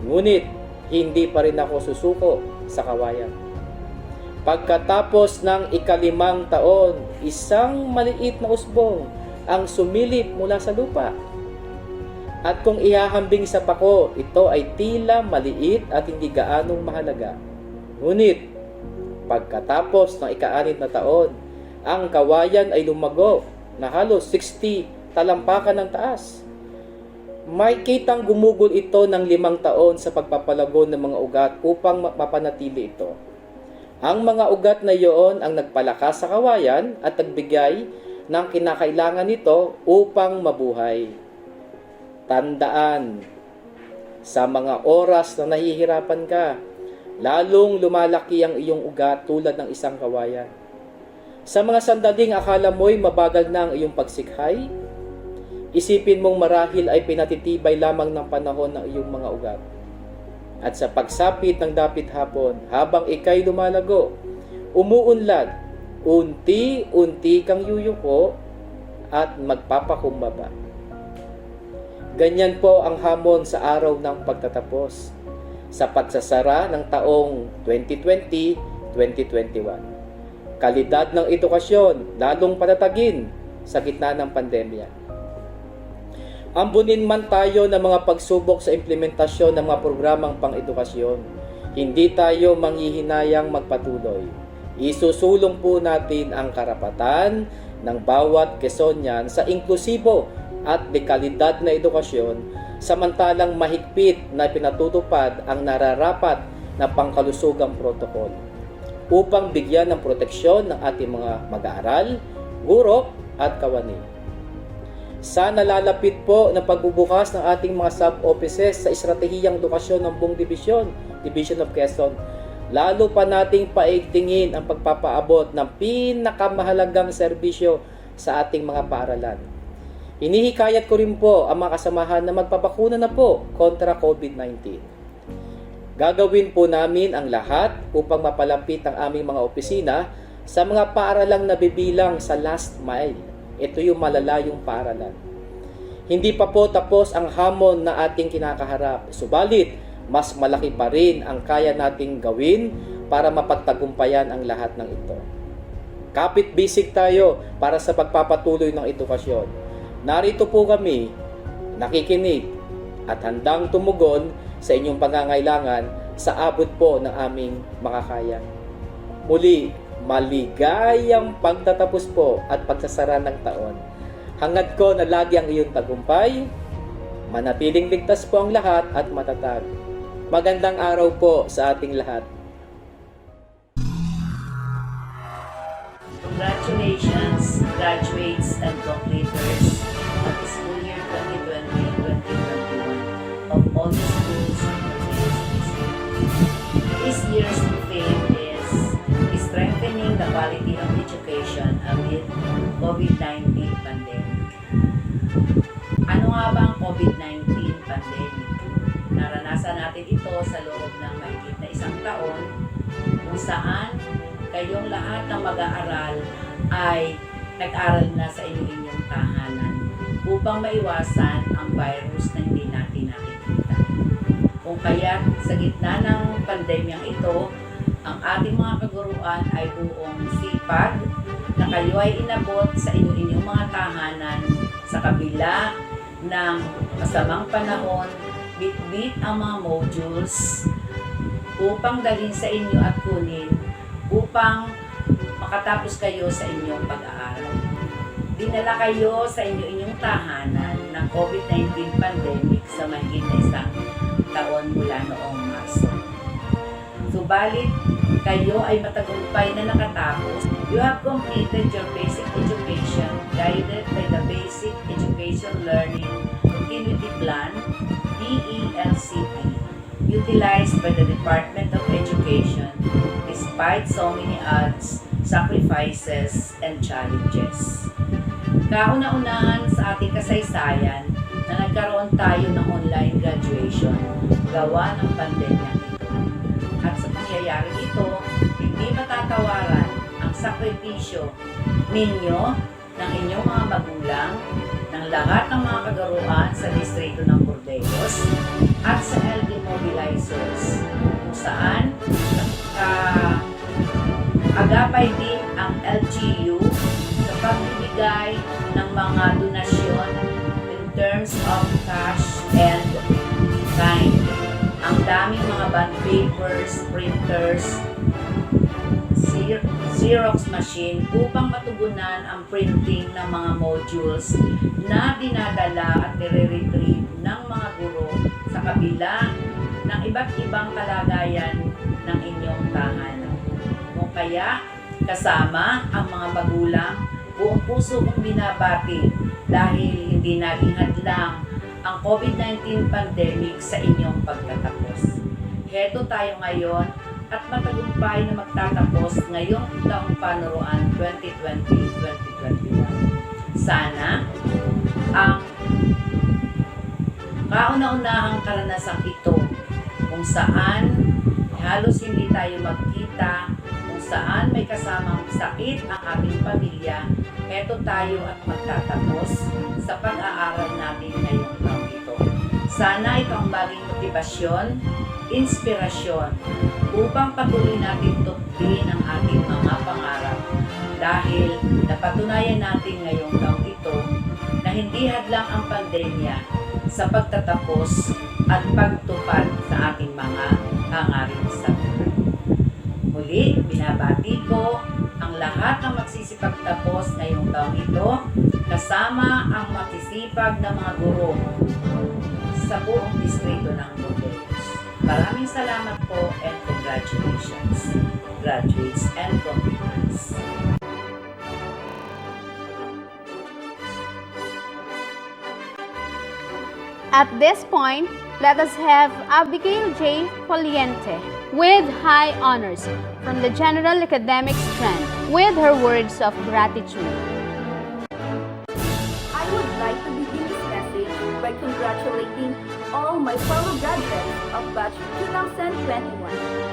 Ngunit, hindi pa rin ako susuko sa kawayan. Pagkatapos ng ikalimang taon, isang maliit na usbong ang sumilip mula sa lupa. At kung ihahambing sa pako, ito ay tila maliit at hindi gaanong mahalaga. Ngunit, pagkatapos ng ika-6 na taon, ang kawayan ay lumago na halos 60 talampakan ng taas. May kitang gumugol ito ng 5 taon sa pagpapalago ng mga ugat upang mapanatili ito. Ang mga ugat na iyon ang nagpalakas sa kawayan at nagbigay ng kinakailangan nito upang mabuhay. Tandaan, sa mga oras na nahihirapan ka, lalong lumalaki ang iyong ugat tulad ng isang kawayan. Sa mga sandaling akala mo'y mabagal na ang iyong pagsikhay, Isipin mong marahil ay pinatitibay lamang ng panahon ng iyong mga ugat. At sa pagsapit ng dapit hapon, habang ikay lumalago, umuunlad, unti-unti kang yuyuko at magpapakumbaba. Ganyan po ang hamon sa araw ng pagtatapos, sa pagsasara ng taong 2020-2021. Kalidad ng edukasyon, lalong patatagin sa gitna ng pandemya. Ambunin man tayo ng mga pagsubok sa implementasyon ng mga programang pang-edukasyon, hindi tayo manghihinayang magpatuloy. Isusulong po natin ang karapatan ng bawat Quezonian sa inklusibo at dekalidad na edukasyon, samantalang mahigpit na pinatutupad ang nararapat na pangkalusugang protokol upang bigyan ng proteksyon ng ating mga mag-aaral, guro at kawani. Sana lalapit po ng pagbubukas ng ating mga sub-offices sa estratehiyang edukasyon ng buong Division of Quezon. Lalo pa nating paigtingin ang pagpapaabot ng pinakamahalagang serbisyo sa ating mga paaralan. Hinihikayat ko rin po ang mga kasamahan na magpabakuna na po kontra COVID-19. Gagawin po namin ang lahat upang mapalapit ang aming mga opisina sa mga paaralang nabibilang sa last mile. Ito yung malalayong paaralan. Hindi pa po tapos ang hamon na ating kinakaharap. Subalit, mas malaki pa rin ang kaya nating gawin para mapagtagumpayan ang lahat ng ito. Kapit-bisig tayo para sa pagpapatuloy ng edukasyon. Narito po kami, nakikinig at handang tumugon sa inyong pangangailangan sa abot po ng aming makakaya. Muli, maligayang pagtatapos po at pagsasara ng taon. Hangad ko na lagi ang iyong tagumpay, manatiling ligtas po ang lahat at matatag. Magandang araw po sa ating lahat. Congratulations, graduates and completers of the school year 2020-2021 of all the schools in Burdeos. This year's theme is strengthening the quality of education amid COVID-19 pandemic. Ano nga ba ang COVID-19 pandemic? Naranasan natin ito sa loob ng mahigit na isang taon kung saan kayong lahat ng mag-aaral ay nag-aral na sa inyong tahanan upang maiwasan ang virus na hindi natin nakikita. Kung kaya sa gitna ng pandemyang ito, ang ating mga kaguruan ay buong sipag na kayo ay inabot sa inyong mga tahanan sa kabila ng masamang panahon, bit-bit ang mga modules upang dalhin sa inyo at kunin upang makatapos kayo sa inyong pag-aaral. Dinala kayo sa inyong tahanan ng COVID-19 pandemic sa mahigit na isang taon mula noong Marso. Subalit, kayo ay matagumpay na nakatapos. You have completed your basic education guided by the Basic Education Learning Continuity Plan, BNHS, utilized by the Department of Education despite so many odds, sacrifices, and challenges. Kauna-unahan sa ating kasaysayan na nagkaroon tayo ng online graduation gawa ng pandemya nito. At sa pangyayari ito, hindi matatawaran ang sakripisyo ninyo, ng inyong mga magulang, ng lahat ng mga kagaruan sa distrito ng Burdeos at sa LD Mobilizers kung saan agapay din ang LGU sa pagbibigay ng mga donasyon in terms of cash and time. Ang daming mga bond papers, printers, Xerox machine upang matugunan ang printing ng mga modules na dinadala at nire-retrieve ng mga guro sa kabila ng iba't ibang kalagayan ng inyong tahanan. Kung kaya, kasama ang mga magulang, buong puso kong binabati dahil hindi naging hadlang ang COVID-19 pandemic sa inyong pagtatapos. Heto tayo ngayon at matagumpay na magtatapos ngayong taong panuruan 2020-2021. Sana ang Kauna-unahang karanasang ito kung saan halos hindi tayo magkita, kung saan may kasamang sakit ang ating pamilya, heto tayo at magtatapos sa pag-aaral natin ngayong taong ito. Sana ito ang baging motibasyon, inspirasyon upang patuloy natin tuklasin ang ating mga pangarap dahil napatunayan natin ngayong taong ito na hindi hadlang ang pandemya sa pagtatapos at pagtupad sa ating mga hangarin sa buhay. Muli, binabati ko ang lahat ng magsisipagtapos ngayong taong ito kasama ang makisipag na mga guro sa buong distrito ng Burdeos. Maraming salamat po and congratulations, graduates and completers. At this point, let us have Abigail J. Poliente with high honors from the General Academic Strand with her words of gratitude. I would like to begin this message by congratulating all my fellow graduates of batch 2021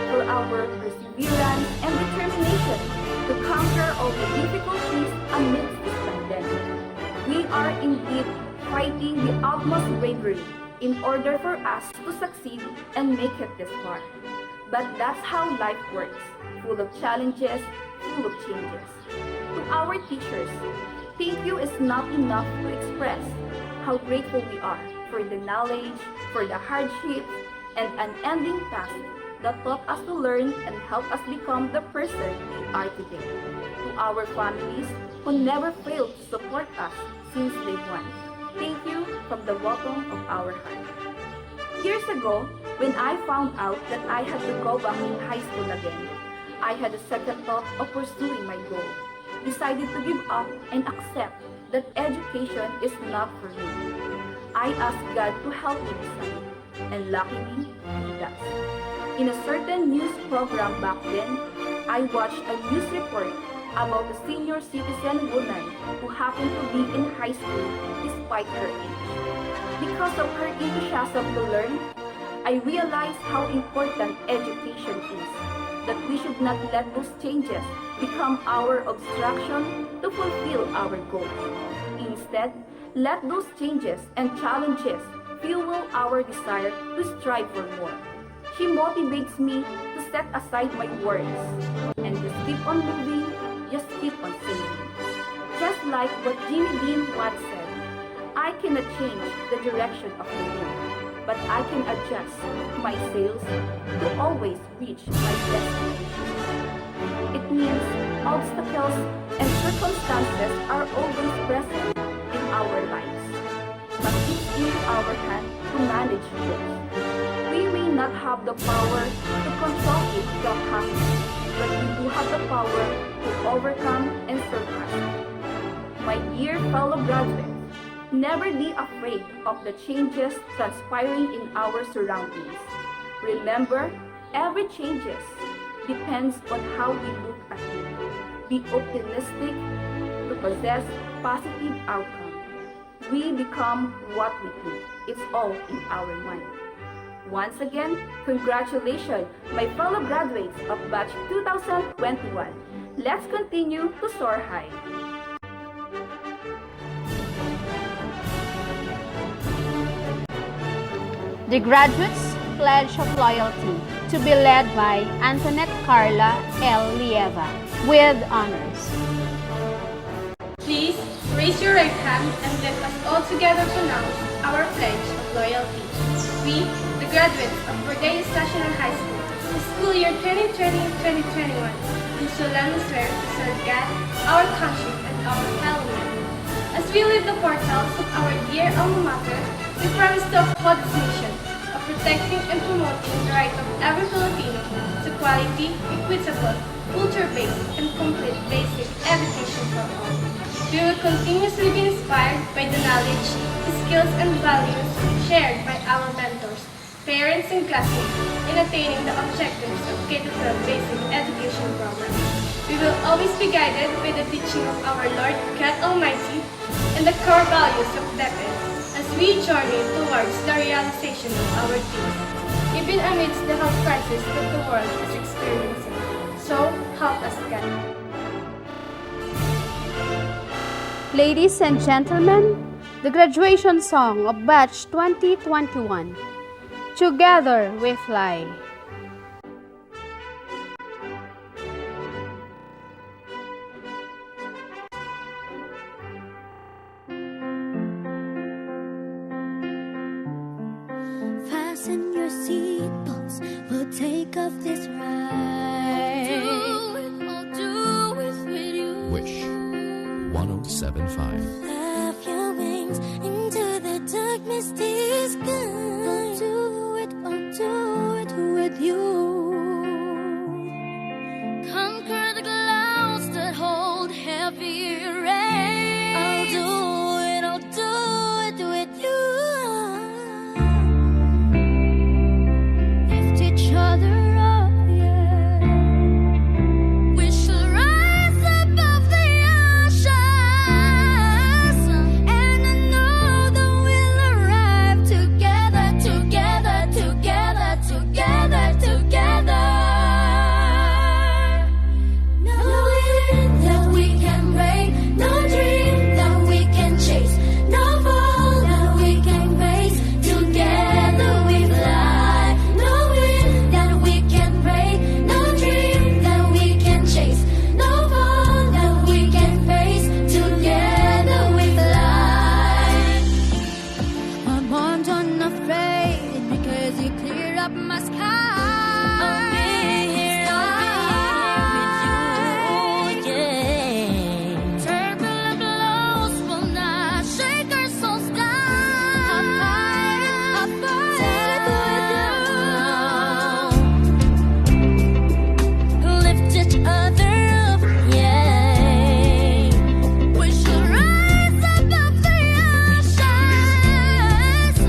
for our perseverance and determination to conquer all the difficulties amidst this pandemic. We are indeed fighting the utmost bravery in order for us to succeed and make it this far. But that's how life works, full of challenges, full of changes. To our teachers, thank you is not enough to express how grateful we are for the knowledge, for the hardships, and unending task that taught us to learn and help us become the person we are today. To our families who never failed to support us since day one, thank you from the bottom of our heart. Years ago, when I found out that I had to go back in high school again, I had a second thought of pursuing my goal, decided to give up and accept that education is not for me. I asked God to help me decide, and luckily, He does. In a certain news program back then, I watched a news report about a senior citizen woman who happened to be in high school despite her age. Because of her enthusiasm to learn, I realized how important education is, that we should not let those changes become our obstruction to fulfill our goals. Instead, let those changes and challenges fuel our desire to strive for more. She motivates me to set aside my worries and just keep on moving, just keep on saving. Just like what Jimmy Dean once said, I cannot change the direction of the wind, but I can adjust my sails to always reach my destination. It means obstacles and circumstances are always present in our lives, but it's in our hand to manage those. We may not have the power to control it from happening, but we do have the power to overcome and surpass it. My dear fellow graduates, never be afraid of the changes transpiring in our surroundings. Remember, every changes depends on how we look at it. Be optimistic to possess positive outcome. We become what we think. It's all in our mind. Once again, congratulations, my fellow graduates of batch 2021. Let's continue to soar high. The graduates pledge of loyalty to be led by Antoinette Carla L. Lieva with honors. Please raise your right hand and let us all together pronounce our pledge of loyalty. We, the graduates of Burdeos National High School, the school year 2020-2021, do solemnly swear to serve God, our country, and our fellow men. As we leave the portals of our dear alma mater, we promise to uphold this mission of protecting and promoting the right of every Filipino to quality, equitable, culture-based, and complete basic education for all. We will continuously be inspired by the knowledge, skills, and values shared by our mentors, parents, and classmates in attaining the objectives of K-12 basic education program. We will always be guided by the teaching of our Lord God Almighty and the core values of DepEd, we journey towards the realization of our dreams, even amidst the health crisis that the world is experiencing. So, help us, God. Ladies and gentlemen, the graduation song of Batch 2021, Together We Fly. Fasten your seatbelts, we'll take off this ride. I'll do it with you. Wish 1075. Flap your wings into the dark, misty sky. I'll do it with you. Conquer the clouds that hold heavy rain. I'll do it with you. Lift each other up, yeah. We shall rise above the ashes, and I know that we'll arrive together, together, together, together, together. Knowing that we can break, no dream that we can chase, no fall that we can race. Together we fly. Knowing that we can break, no dream that we can chase, no fall that we can face. Together we fly. I'm armed, unafraid, because you clear up my sky. I'll be here with you, yeah. Turbulent blows will not shake our soul sky. I'll fight with you. Lift each other up, yeah. We shall rise above the ashes,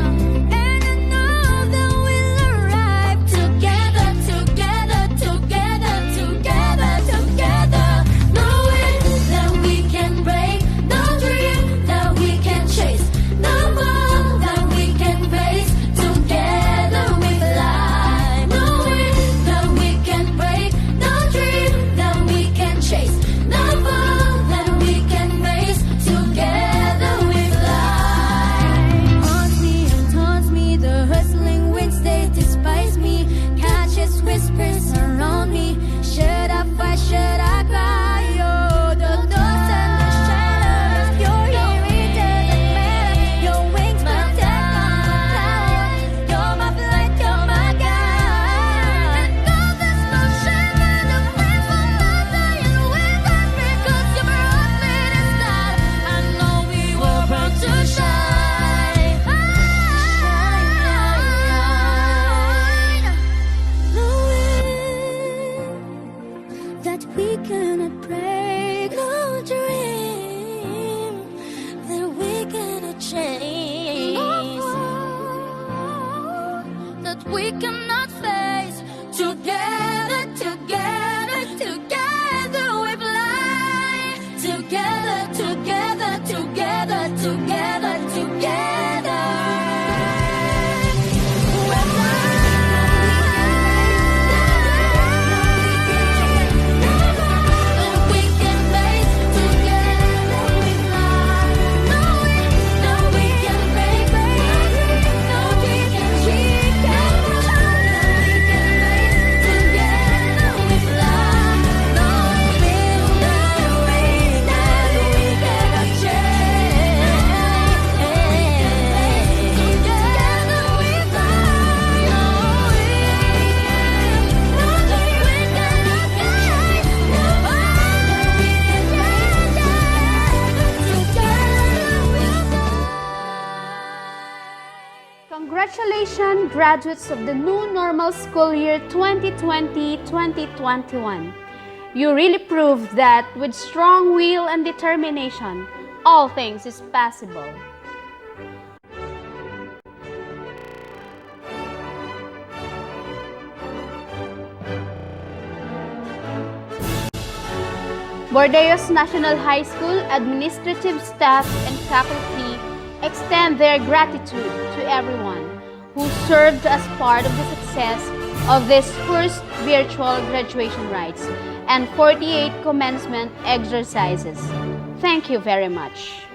and I know that we'll arrive together, together, together, together, together. Knowing that we can break, no dream that we can chase, no fall that we can face. Together we fly. Knowing that we can break, no dream that we can chase, no fall that we can face. Together we fly. Haunts me and taunts me, the hustling winds they despise me. Catches whispers around me. Should I fight? Should I cry? Oh, the dust and the shadows. You're here, it doesn't matter. Your wings protect my clouds. You're my flight, you're my guide. And though there's no shame in the flames will not die and with us because you brought me this night. I know we were born to shine. Shine. Knowing that we cannot break, no dream that we cannot change, that we cannot face. Together, together, together we fly. Together, together, together, together, together. We can face. Together we fly. Knowing that we can break, no we can cheat, together we fly. Knowing that we cannot change. Together we fly. Congratulations, graduates of the new normal school year 2020-2021. You really proved that with strong will and determination, all things is possible. Burdeos National High School administrative staff and faculty extend their gratitude to everyone who served as part of the success of this first virtual graduation rites and 48 commencement exercises. Thank you very much.